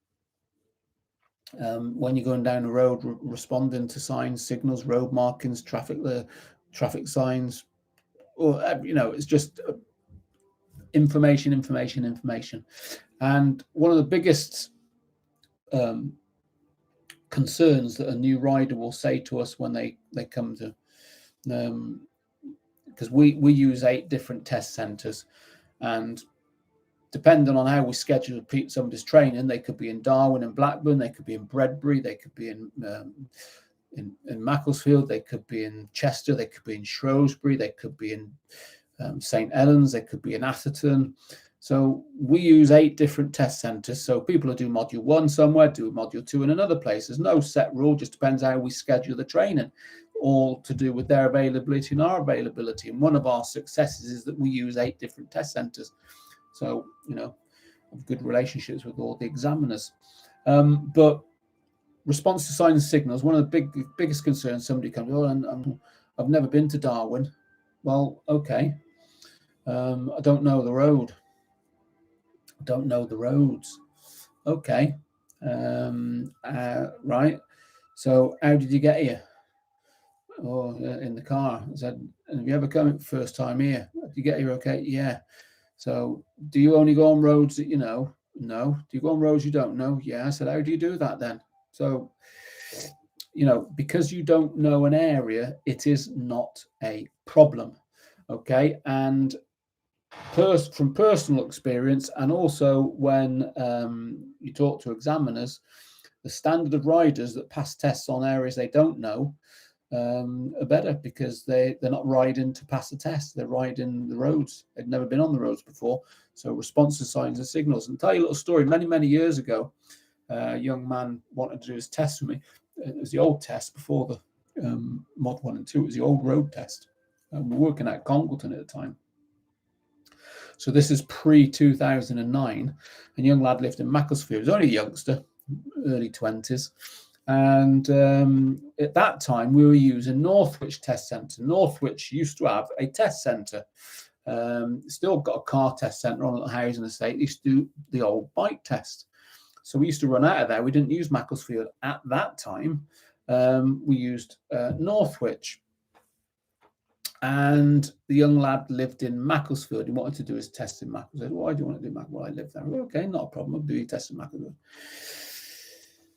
when you're going down the road, responding to signs, signals, road markings, traffic signs, or, you know, it's just information. And one of the biggest concerns that a new rider will say to us when they come to, because we use 8 different test centres, and depending on how we schedule somebody's training, they could be in Darwin and Blackburn, they could be in Bredbury, they could be in Macclesfield, they could be in Chester, they could be in Shrewsbury, they could be in St Helens, they could be in Atherton. So we use 8 different test centres. So people who do module 1 somewhere, do module 2 in another place. There's no set rule, just depends how we schedule the training, all to do with their availability and our availability. And one of our successes is that we use 8 different test centres. So, you know, have good relationships with all the examiners. But response to signs and signals, one of the biggest concerns, somebody comes, oh, I've never been to Darwin. Well, okay. I don't know the road. I don't know the roads. Okay. Right. So how did you get here? Oh, in the car. I said, have you ever come first time here? Did you get here okay? Yeah. So do you only go on roads that you know? No. Do you go on roads you don't know? Yeah. I said, how do you do that then? So, you know, because you don't know an area, it is not a problem. Okay. And from personal experience, and also when you talk to examiners, the standard of riders that pass tests on areas they don't know are better, because they're not riding to pass a test, they're riding the roads. They've never been on the roads before. So response to signs and signals. And tell you a little story. Many years ago, a young man wanted to do his test with me. It was the old test before the mod 1 and 2. It was the old road test. We were working at Congleton at the time. So this is pre-2009. A young lad lived in Macclesfield. He was only a youngster, early 20s. And at that time, we were using Northwich Test Centre. Northwich used to have a test centre. Still got a car test centre on a housing estate. They used to do the old bike test. So we used to run out of there. We didn't use Macclesfield at that time. We used Northwich. And the young lad lived in Macclesfield. He wanted to do his test in Macclesfield. Why do you want to do Macclesfield? Well, I live there. Well, okay, not a problem. I'll do your test in Macclesfield.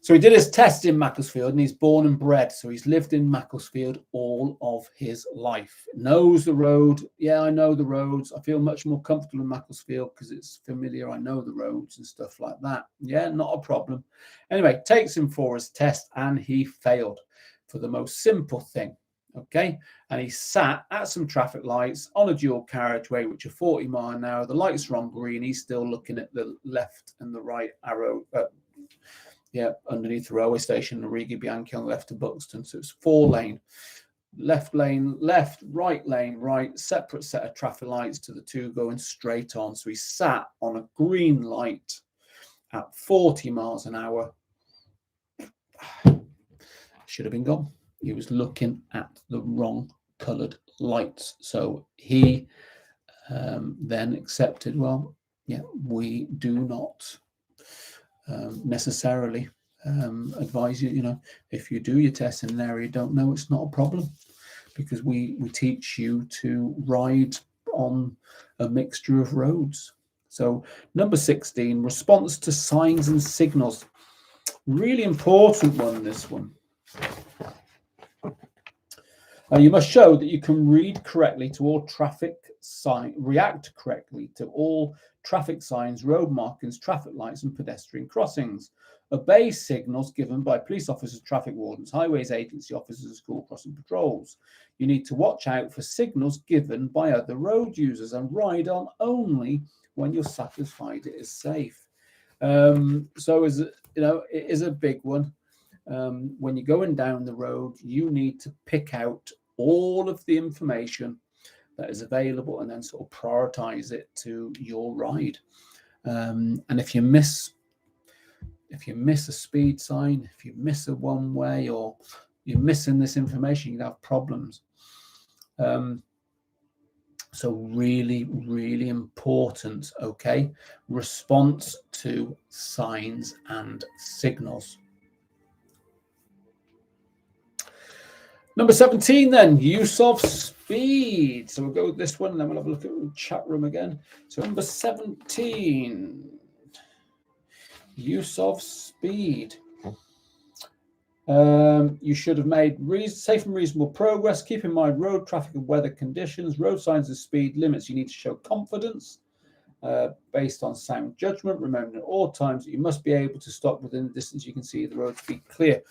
So he did his test in Macclesfield, and he's born and bred. So he's lived in Macclesfield all of his life. Knows the road. Yeah, I know the roads. I feel much more comfortable in Macclesfield because it's familiar. I know the roads and stuff like that. Yeah, not a problem. Anyway, takes him for his test, and he failed for the most simple thing. Okay, and he sat at some traffic lights on a dual carriageway, which are 40 miles an hour. The lights are on green. He's still looking at the left and the right arrow. Underneath the railway station, Origi Bianchi on the left of Buxton. So it's 4-lane. Left lane, left, right lane, right, separate set of traffic lights to the two going straight on. So he sat on a green light at 40 miles an hour. Should have been gone. He was looking at the wrong coloured lights. So he then accepted, well, yeah, we do not necessarily advise you, if you do your test in an area you don't know, it's not a problem, because we teach you to ride on a mixture of roads. So number 16, response to signs and signals. Really important one, this one. You must show that you can read correctly to all traffic signs, react correctly to all traffic signs, road markings, traffic lights, and pedestrian crossings. Obey signals given by police officers, traffic wardens, highways agency officers, and school crossing patrols. You need to watch out for signals given by other road users and ride on only when you're satisfied it is safe. So it is a big one. When you're going down the road, you need to pick out all of the information that is available and then sort of prioritize it to your ride. And if you miss a speed sign, if you miss a one way, or you're missing this information, you can have problems. So really, really important, okay? Response to signs and signals. Number 17 then, use of speed. So we'll go with this one and then we'll have a look at the chat room again. So number 17, use of speed. You should have made safe and reasonable progress. Keep in mind road traffic and weather conditions, road signs and speed limits. You need to show confidence based on sound judgment. Remember at all times that you must be able to stop within the distance you can see the road to be clear.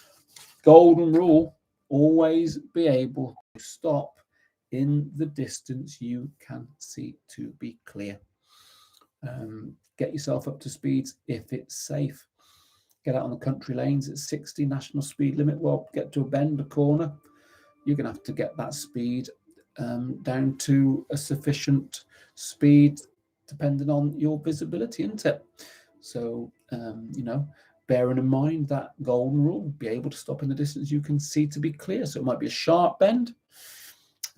Golden rule, always be able to stop in the distance you can see to be clear. Get yourself up to speeds if it's safe. Get out on the country lanes at 60 national speed limit. Well, get to a bend, a corner. You're going to have to get that speed down to a sufficient speed depending on your visibility, isn't it? So, bearing in mind that golden rule, be able to stop in the distance you can see to be clear. So it might be a sharp bend,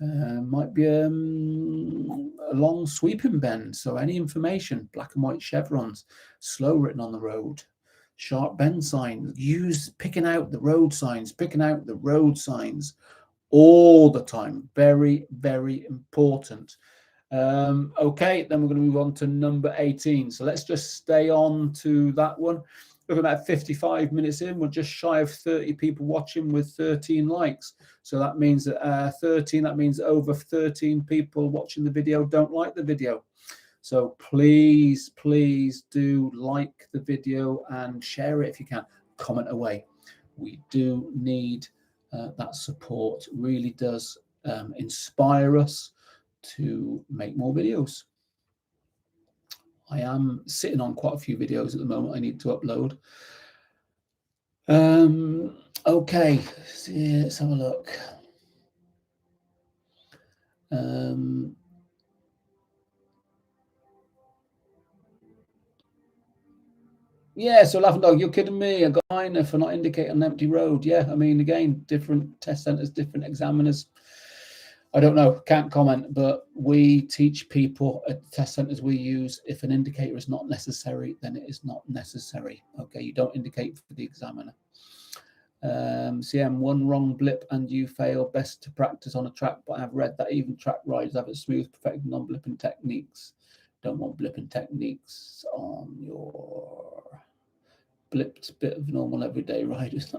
might be a long sweeping bend. So any information, black and white chevrons, slow written on the road, sharp bend sign, picking out the road signs all the time. Very, very important. Okay, then we're going to move on to number 18. So let's just stay on to that one. We're about 55 minutes in. We're just shy of 30 people watching with 13 likes. So that means that 13, that means over 13 people watching the video don't like the video. So please, please do like the video and share it if you can. Comment away. We do need that support. It really does inspire us to make more videos. I am sitting on quite a few videos at the moment I need to upload. Okay, let's have a look. Yeah, so Laughing Dog, you're kidding me. I got a minor for not indicating an empty road. Yeah, I mean, again, different test centres, different examiners. I don't know, can't comment, but we teach people at the test centres we use, if an indicator is not necessary, then it is not necessary. Okay, you don't indicate for the examiner. CM, one wrong blip and you fail. Best to practice on a track, but I've read that even track riders have it smooth, perfect non-blipping techniques. Don't want blipping techniques on your blipped bit of normal everyday riders.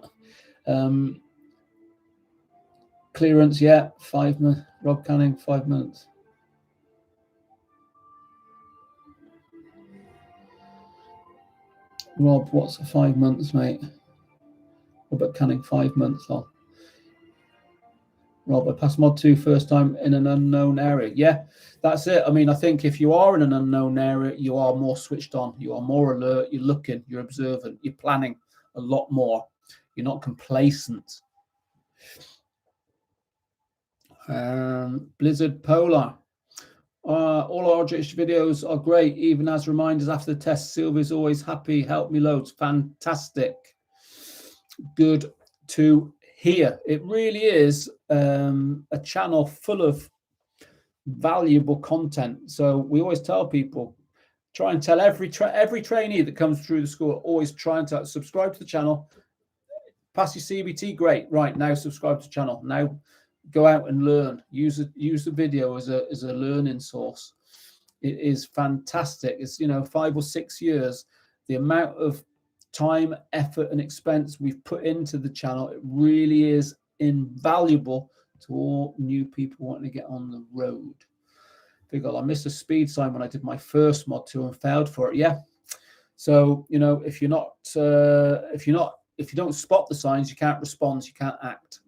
Clearance, yeah, 5 minutes. Rob Canning, 5 minutes. Rob, what's 5 months, mate? Robert Canning, 5 months on. Robert, pass mod 2 first time in an unknown area. Yeah, that's it. I mean, I think if you are in an unknown area, you are more switched on. You are more alert. You're looking, you're observant, you're planning a lot more. You're not complacent. Blizzard Polar. All our RJH videos are great, even as reminders after the test. Sylvia's always happy. Help me loads. Fantastic. Good to hear. It really is a channel full of valuable content. So we always tell people, try and tell every trainee that comes through the school, always try and subscribe to the channel. Pass your CBT, great. Right, now subscribe to the channel. Now go out and learn. Use the video as a learning source. It is fantastic. It's 5 or 6 years. The amount of time, effort, and expense we've put into the channel, it really is invaluable to all new people wanting to get on the road. I missed a speed sign when I did my first mod 2 and failed for it. Yeah. So if you don't spot the signs, you can't respond, you can't act.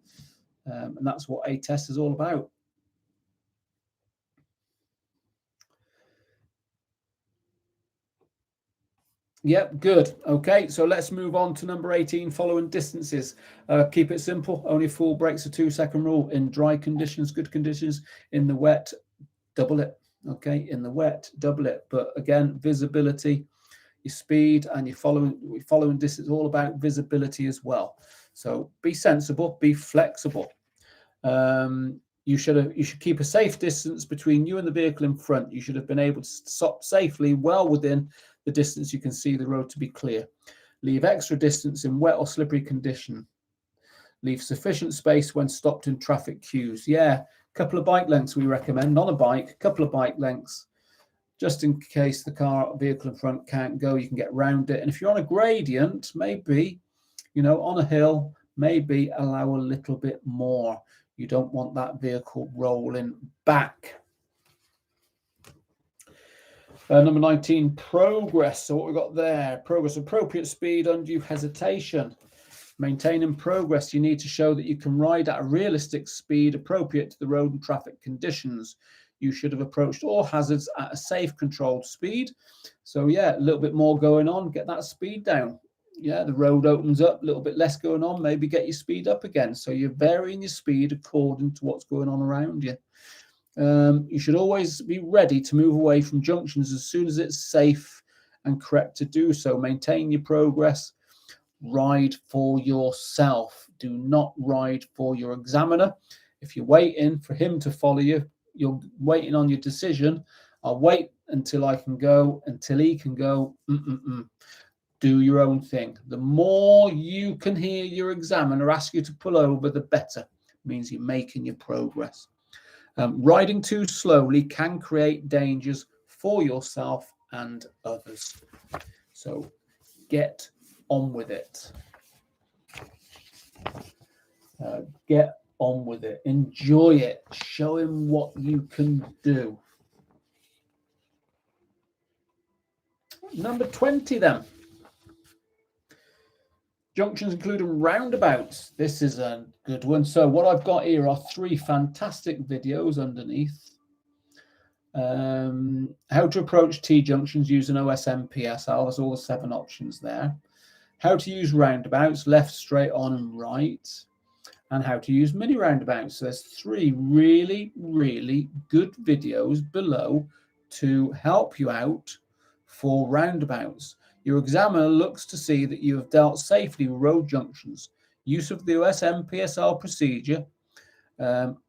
And that's what a test is all about. Yep, good. Okay, so let's move on to number 18, following distances. Keep it simple. Only full brakes, a 2-second rule. In dry conditions, good conditions. In the wet, double it. Okay, in the wet, double it. But again, visibility, your speed, and your following distance, all about visibility as well. So be sensible, be flexible. You should keep a safe distance between you and the vehicle in front. You should have been able to stop safely, well within the distance you can see the road to be clear. Leave extra distance in wet or slippery condition. Leave sufficient space when stopped in traffic queues. Yeah, a couple of bike lengths we recommend. Not a bike, a couple of bike lengths, just in case the vehicle in front can't go, you can get around it. And if you're on a gradient, maybe, on a hill, maybe allow a little bit more. You don't want that vehicle rolling back. Number 19, progress. So what we got there, progress, appropriate speed, undue hesitation. Maintaining progress, you need to show that you can ride at a realistic speed appropriate to the road and traffic conditions. You should have approached all hazards at a safe, controlled speed. So yeah, a little bit more going on, get that speed down. Yeah, the road opens up, a little bit less going on, maybe get your speed up again. So you're varying your speed according to what's going on around you. You should always be ready to move away from junctions as soon as it's safe and correct to do so. Maintain your progress. Ride for yourself. Do not ride for your examiner. If you're waiting for him to follow you, you're waiting on your decision. I'll wait until I can go, until he can go. Do your own thing. The more you can hear your examiner ask you to pull over, the better. It means you're making your progress. Riding too slowly can create dangers for yourself and others. So get on with it. Get on with it. Enjoy it. Show him what you can do. Number 20 then. Junctions including roundabouts. This is a good one. So what I've got here are 3 fantastic videos underneath. How to approach T-junctions using OSM PSL. There's all the 7 options there. How to use roundabouts, left, straight on and right. And how to use mini roundabouts. So there's 3 really, really good videos below to help you out for roundabouts. Your examiner looks to see that you have dealt safely with road junctions. Use of the OSM PSL procedure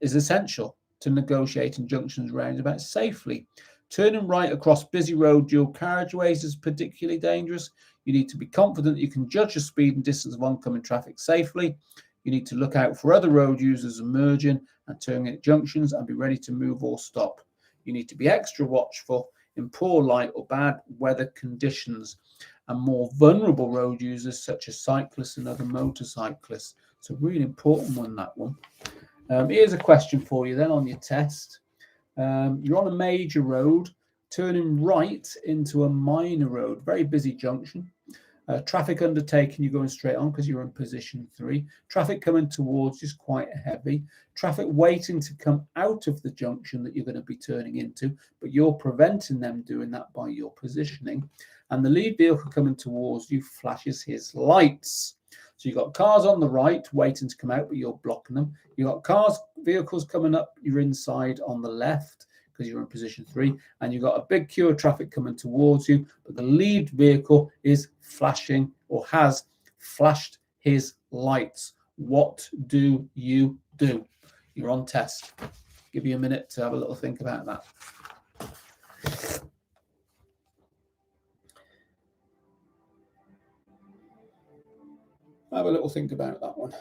is essential to negotiating junctions roundabouts safely. Turning right across busy road dual carriageways is particularly dangerous. You need to be confident you can judge the speed and distance of oncoming traffic safely. You need to look out for other road users emerging and turning at junctions and be ready to move or stop. You need to be extra watchful in poor light or bad weather conditions and more vulnerable road users such as cyclists and other motorcyclists. It's a really important one, that one. Here's a question for you then on your test. You're on a major road, turning right into a minor road, very busy junction. Traffic undertaking, you're going straight on because you're in position 3. Traffic coming towards you is quite heavy. Traffic waiting to come out of the junction that you're going to be turning into, but you're preventing them doing that by your positioning. And the lead vehicle coming towards you flashes his lights. So you've got cars on the right waiting to come out, but you're blocking them. You've got vehicles coming up your inside on the left because you're in position 3, and you've got a big queue of traffic coming towards you, but the lead vehicle is flashing or has flashed his lights. What do you do? You're on test. Give you a minute to have a little think about that. Have a little think about that one.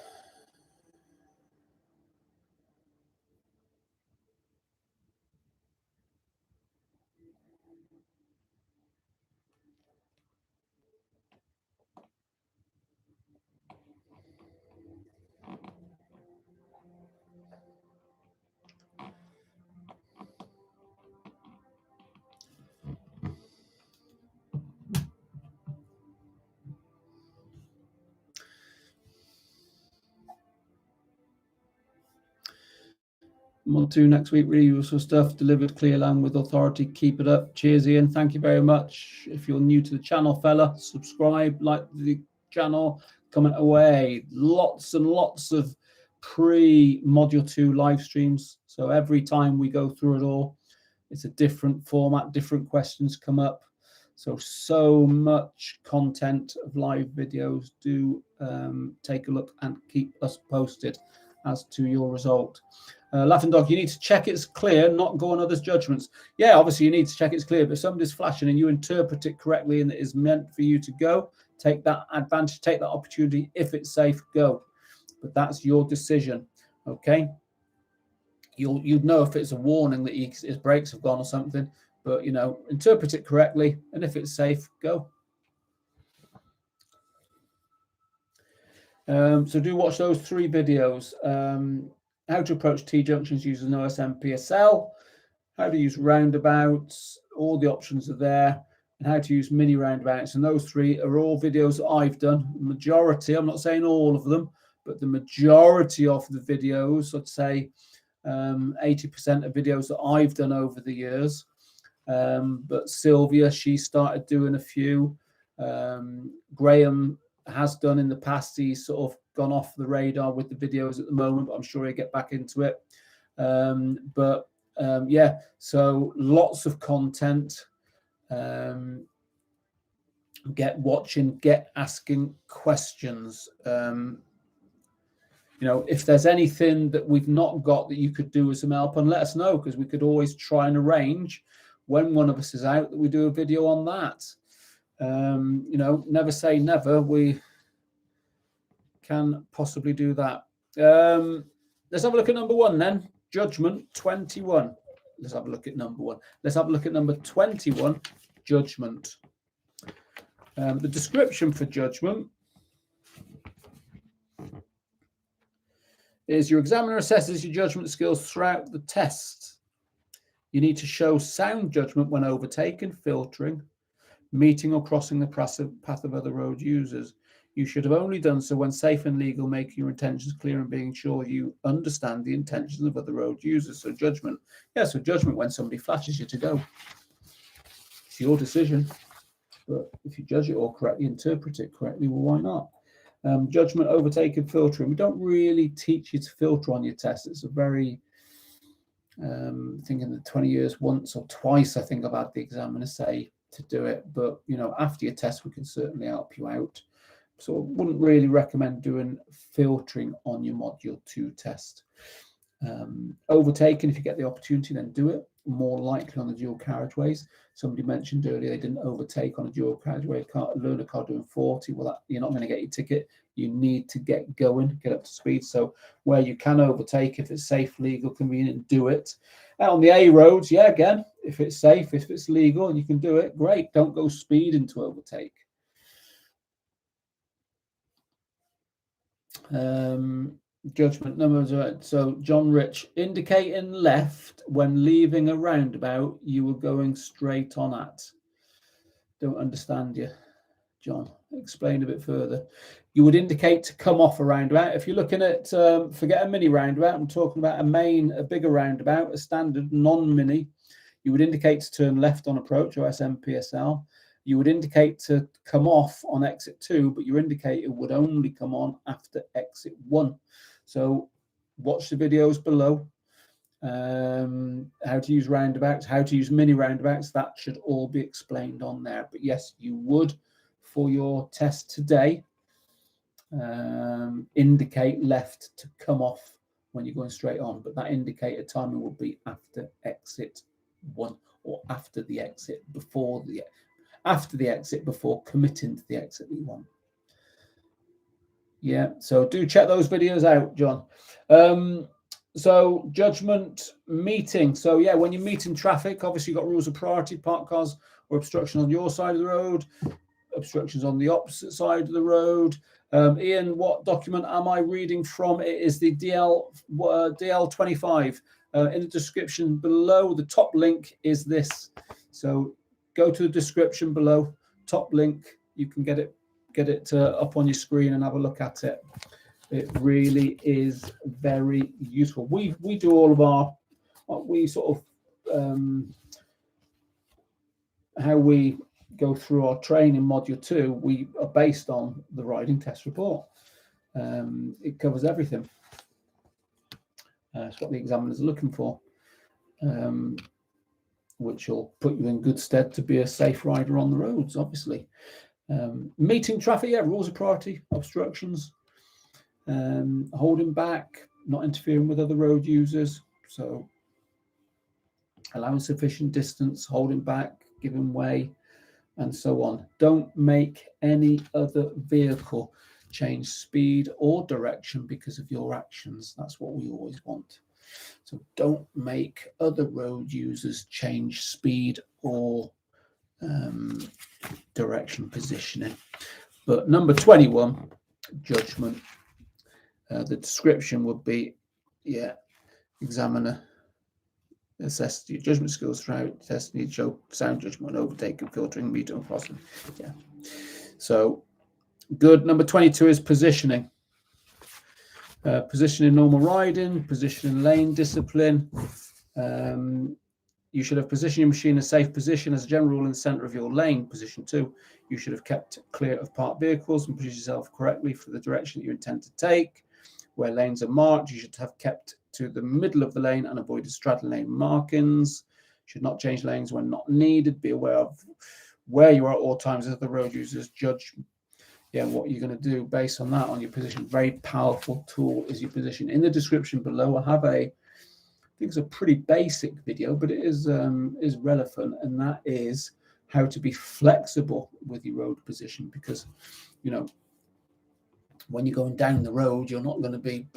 On to next week, really useful stuff, delivered clear line with authority. Keep it up. Cheers, Ian. Thank you very much. If you're new to the channel, fella, subscribe, like the channel, comment away. Lots and lots of pre-module 2 live streams. So every time we go through it all, it's a different format, different questions come up. So much content of live videos. Do take a look and keep us posted as to your result. Laughing Dog, you need to check it's clear, not go on others' judgments. Yeah, obviously you need to check it's clear, but if somebody's flashing and you interpret it correctly and it is meant for you to go, take that advantage, take that opportunity. If it's safe, go. But that's your decision, okay? You'd know if it's a warning that his brakes have gone or something, but, you know, interpret it correctly, and if it's safe, go. So do watch those 3 videos. How to approach T-junctions using OSM PSL, how to use roundabouts, all the options are there, and how to use mini roundabouts. And those 3 are all videos that I've done. The majority, I'm not saying all of them, but the majority of the videos, I'd say 80% of videos that I've done over the years. But Sylvia, she started doing a few. Graham has done in the past. He's sort of gone off the radar with the videos at the moment, but I'm sure he'll get back into it. Yeah, so lots of content. Get watching, get asking questions. You know, if there's anything that we've not got that you could do with some help, and let us know, because we could always try and arrange when one of us is out that we do a video on that. You know, never say never. We can possibly do that. Let's have a look at number 1 then. Judgment 21. Let's have a look at number 1. Let's have a look at number 21, judgment. The description for judgment is your examiner assesses your judgment skills throughout the test. You need to show sound judgment when overtaking, filtering, meeting or crossing the path of other road users. You should have only done so when safe and legal, making your intentions clear and being sure you understand the intentions of other road users. So judgment. Yeah, so judgment when somebody flashes you to go. It's your decision. But if you judge it all correctly, interpret it correctly, well, why not? Judgment, overtaking, filtering. We don't really teach you to filter on your test. It's a very, thinking that 20 years, once or twice, I think I've had the examiner say to do it. But, you know, after your test, we can certainly help you out. So I wouldn't really recommend doing filtering on your module 2 test. Overtaking, if you get the opportunity, then do it. More likely on the dual carriageways. Somebody mentioned earlier they didn't overtake on a dual carriageway learner car doing 40. Well, you're not going to get your ticket. You need to get going, get up to speed. So where you can overtake, if it's safe, legal, convenient, do it. Out on the A roads, yeah, again, if it's safe, if it's legal and you can do it, great. Don't go speeding to overtake. Judgment numbers. So John Rich, indicating left when leaving a roundabout you were going straight on at. Don't understand you, John. explained a bit further. You would indicate to come off a roundabout. If you're looking at, forget a mini roundabout, I'm talking about a bigger roundabout, a standard non-mini. You would indicate to turn left on approach, OSM PSL. You would indicate to come off on exit 2, but your indicator would only come on after exit 1. So watch the videos below. How to use roundabouts, how to use mini roundabouts, that should all be explained on there. But yes, you would, for your test today, indicate left to come off when you're going straight on, but that indicator timing will be after exit 1 or after the exit before committing to the exit that you want. Yeah, so do check those videos out, John. So judgment meeting. So yeah, when you're meeting traffic, obviously you've got rules of priority, parked cars or obstruction on your side of the road, obstructions on the opposite side of the road. Ian, what document am I reading from? It is the DL25. In the description below, the top link is this. So go to the description below, top link. You can get it up on your screen and have a look at it. It really is very useful. We do all of our, how we go through our training module 2, we are based on the riding test report. It covers everything. It's what the examiners are looking for, which will put you in good stead to be a safe rider on the roads, obviously. Meeting traffic, yeah, rules of priority, obstructions, holding back, not interfering with other road users, so allowing sufficient distance, holding back, giving way, and so on. Don't make any other vehicle change speed or direction because of your actions. That's what we always want. So don't make other road users change speed or direction positioning. But number 21, judgment. The description would be, yeah, examiner assess your judgment skills throughout test, need to show sound judgment, overtaking, filtering, meter and crossing. Yeah, so good. Number 22 is positioning. Positioning normal riding, positioning lane discipline. You should have positioned your machine in a safe position as a general rule in the center of your lane. Position 2, you should have kept clear of parked vehicles and positioned yourself correctly for the direction that you intend to take. Where lanes are marked, you should have kept to the middle of the lane and avoided straddling lane markings. Should not change lanes when not needed. Be aware of where you are at all times as the road users. Judge what you're going to do based on that, on your position. Very powerful tool is your position. In the description below, I have I think it's a pretty basic video, but it is relevant, and that is how to be flexible with your road position, because when you're going down the road, you're not going to be,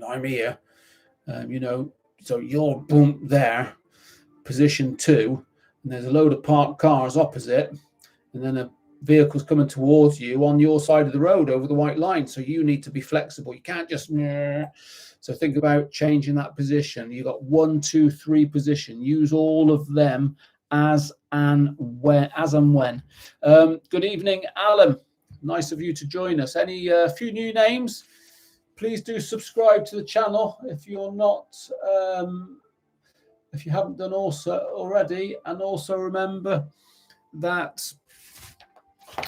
I'm here, so you're boom there, position 2, and there's a load of parked cars opposite, and then a vehicle's coming towards you on your side of the road over the white line. So you need to be flexible. You can't just, so think about changing that position. You've got 1, 2, 3 position. Use all of them as and when. Good evening, Alan. Nice of you to join us. Any few new names? Please do subscribe to the channel if you're not, if you haven't done also already, and also remember that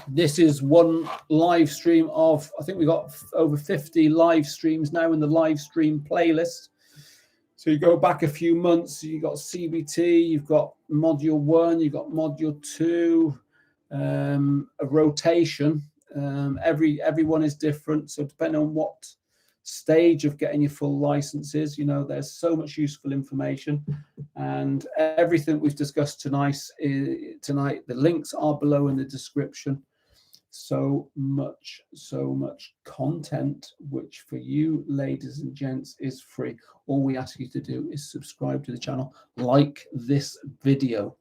this is one live stream of, I think we got over 50 live streams now in the live stream playlist. So you go back a few months, you got CBT, you've got module 1, you've got module 2, a rotation. Everyone is different, so depending on what stage of getting your full licenses, there's so much useful information, and everything we've discussed tonight, the links are below in the description. So much content, which for you ladies and gents is free. All we ask you to do is subscribe to the channel, like this video,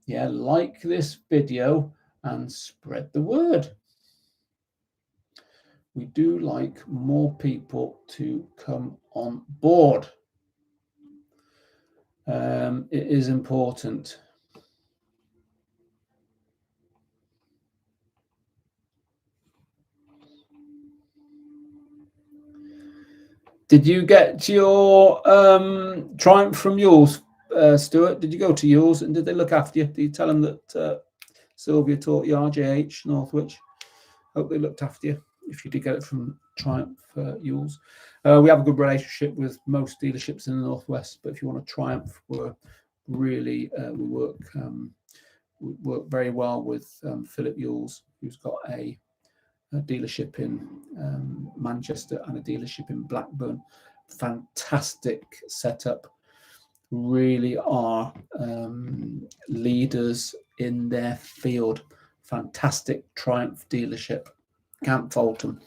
like this video, and spread the word. We do like more people to come on board. It is important. Did you get your Triumph from yours, Stuart? Did you go to yours and did they look after you? Did you tell them that Sylvia taught you RJH Northwich? Hope they looked after you if you did get it from Triumph yours. We have a good relationship with most dealerships in the Northwest, but if you want a Triumph, we're really we work very well with Philip Yules, who's got a dealership in Manchester and a dealership in Blackburn. Fantastic setup. Really are leaders in their field. Fantastic Triumph dealership. Can't fault them.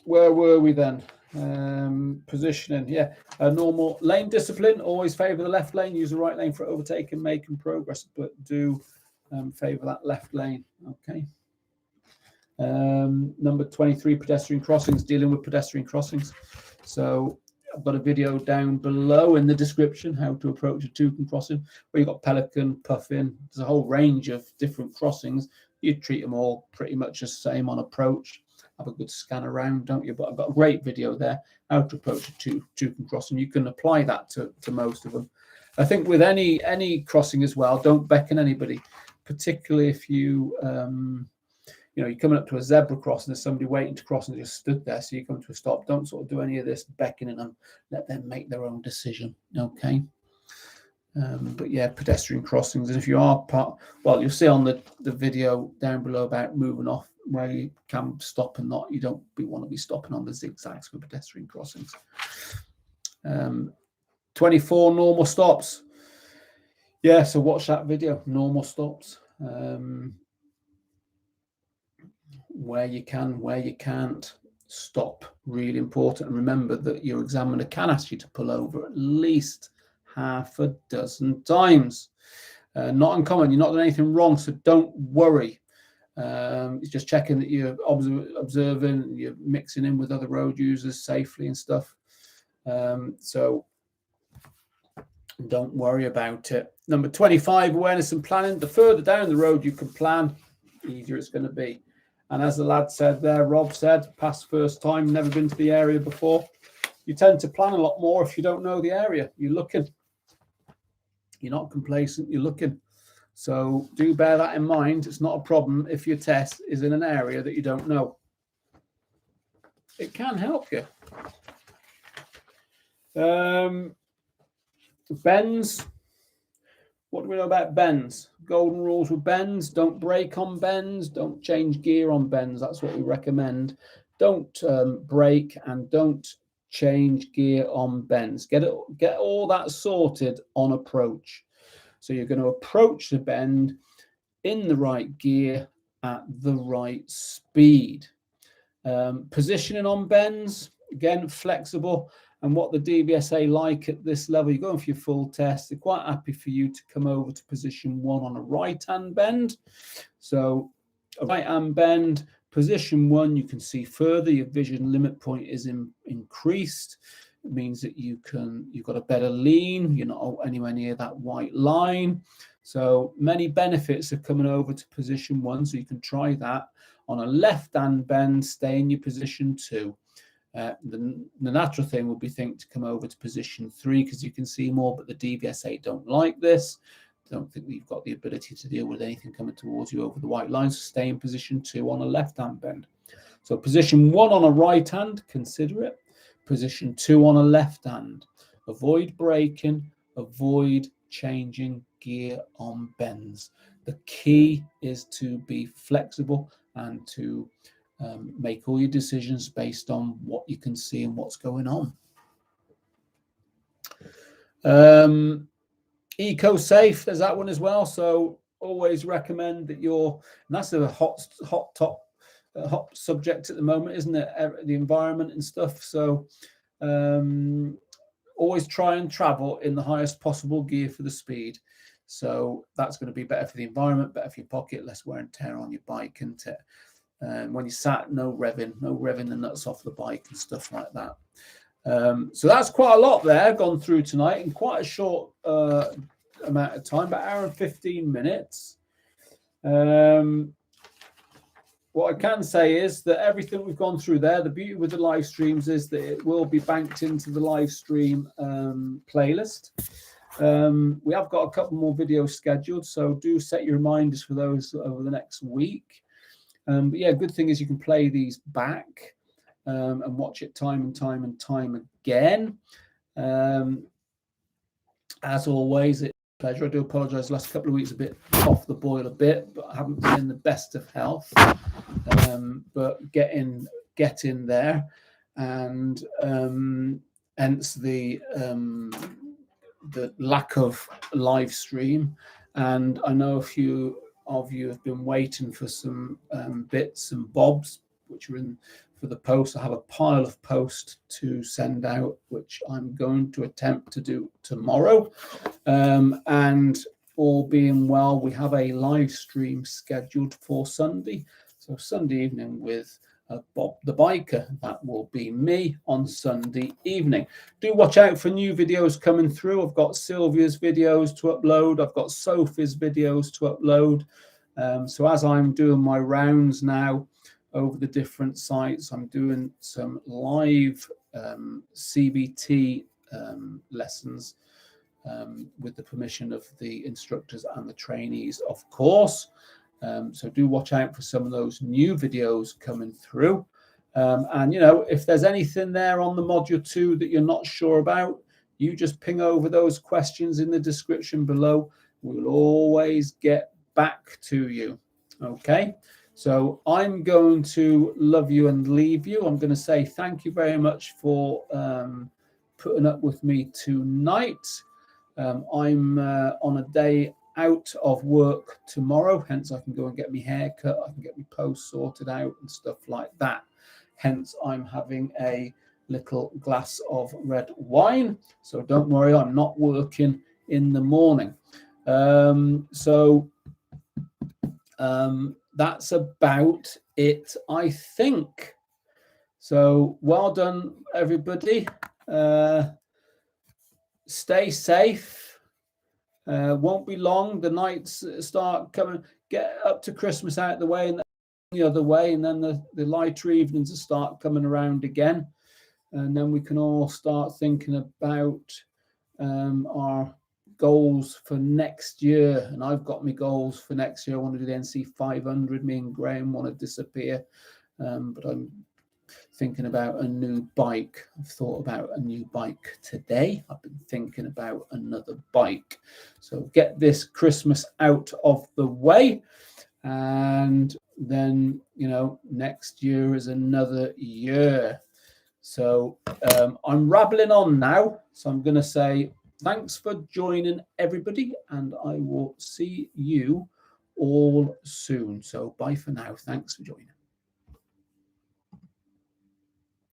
Where were we then? Positioning, yeah. Normal lane discipline, always favour the left lane. Use the right lane for overtaking, making progress, but do favour that left lane. Okay. Number 23, pedestrian crossings, dealing with pedestrian crossings. So I've got a video down below in the description how to approach a toucan crossing, where you've got pelican, puffin. There's a whole range of different crossings. You treat them all pretty much the same on approach. Have a good scan around, don't you? But I've got a great video there how to approach a toucan crossing. You can apply that to most of them. I think with any crossing as well, don't beckon anybody, particularly if you you know, you're coming up to a zebra crossing, there's somebody waiting to cross and just stood there, so you come to a stop. Don't sort of do any of this beckoning them. Let them make their own decision. Okay. But yeah, pedestrian crossings. And if you are well, you'll see on the video down below about moving off where you can stop and not. You don't want to be stopping on the zigzags for pedestrian crossings. 24 normal stops. Yeah, so watch that video. Normal stops. Where you can, where you can't, stop. Really important. And remember that your examiner can ask you to pull over at least half a dozen times. Not uncommon. You're not doing anything wrong, so don't worry. It's just checking that you're observing, you're mixing in with other road users safely and stuff. So don't worry about it. Number 25, awareness and planning. The further down the road you can plan, the easier it's going to be. And as the lad said there, Rob said, past first time, never been to the area before. You tend to plan a lot more if you don't know the area. You're looking. You're not complacent, you're looking. So do bear that in mind. It's not a problem if your test is in an area that you don't know. It can help you. Bends. What do we know about bends? Golden rules with bends. Don't brake on bends. Don't change gear on bends. That's what we recommend. Don't brake and don't change gear on bends. Get all that sorted on approach. So you're going to approach the bend in the right gear at the right speed. Positioning on bends, again, flexible. And what the DVSA like at this level, you're going for your full test. They're quite happy for you to come over to position 1 on a right-hand bend. So a right-hand bend, position 1, you can see further. Your vision limit point is increased. It means that you've got a better lean. You're not anywhere near that white line. So many benefits of coming over to position 1. So you can try that. On a left-hand bend, stay in your position 2. The natural thing would be to come over to position 3 because you can see more, but the DVSA don't like this. Don't think you've got the ability to deal with anything coming towards you over the white line. So stay in position 2 on a left-hand bend. So position 1 on a right hand, consider it. Position 2 on a left hand. Avoid braking, avoid changing gear on bends. The key is to be flexible and to make all your decisions based on what you can see and what's going on. Eco-safe, there's that one as well. So always recommend that and that's a hot subject at the moment, isn't it? The environment and stuff. So always try and travel in the highest possible gear for the speed. So that's going to be better for the environment, better for your pocket, less wear and tear on your bike, isn't it? When you sat, no revving the nuts off the bike and stuff like that. So that's quite a lot there gone through tonight in quite a short amount of time, about an hour and 15 minutes. what I can say is that everything we've gone through there, the beauty with the live streams is that it will be banked into the live stream playlist. We have got a couple more videos scheduled, so do set your reminders for those over the next week. But yeah, good thing is you can play these back and watch it time and time again. As always, it's a pleasure. I do apologise. The last couple of weeks a bit off the boil a bit, but I haven't been in the best of health. But get in there, and hence the lack of live stream. And I know a few of you have been waiting for some bits and bobs which are in for the post. I have a pile of post to send out, which I'm going to attempt to do tomorrow. And all being well, we have a live stream scheduled for Sunday. So Sunday evening with Bob the Biker. That will be me on Sunday evening. Do watch out for new videos coming through. I've got Sylvia's videos to upload. I've got Sophie's videos to upload. So as I'm doing my rounds now over the different sites, I'm doing some live CBT lessons with the permission of the instructors and the trainees, of course. So do watch out for some of those new videos coming through. And, you know, if there's anything there on the module 2 that you're not sure about, you just ping over those questions in the description below. We'll always get back to you. Okay, so I'm going to love you and leave you. I'm going to say thank you very much for putting up with me tonight. I'm on a day out of work tomorrow, hence I can go and get my hair cut, I can get my post sorted out and stuff like that. Hence I'm having a little glass of red wine, so don't worry, I'm not working in the morning. That's about it, I think. So well done, everybody. Stay safe. Won't be long. The nights start coming. Get up to Christmas out of the way and then the other way, and then the lighter evenings will start coming around again. And then we can all start thinking about our goals for next year. And I've got my goals for next year. I want to do the NC 500. Me and Graham want to disappear. But I'm thinking about a new bike. I've thought about a new bike today. I've been thinking about another bike. So get this Christmas out of the way. And then, you know, next year is another year. So I'm rambling on now. So I'm going to say thanks for joining, everybody. And I will see you all soon. So bye for now. Thanks for joining.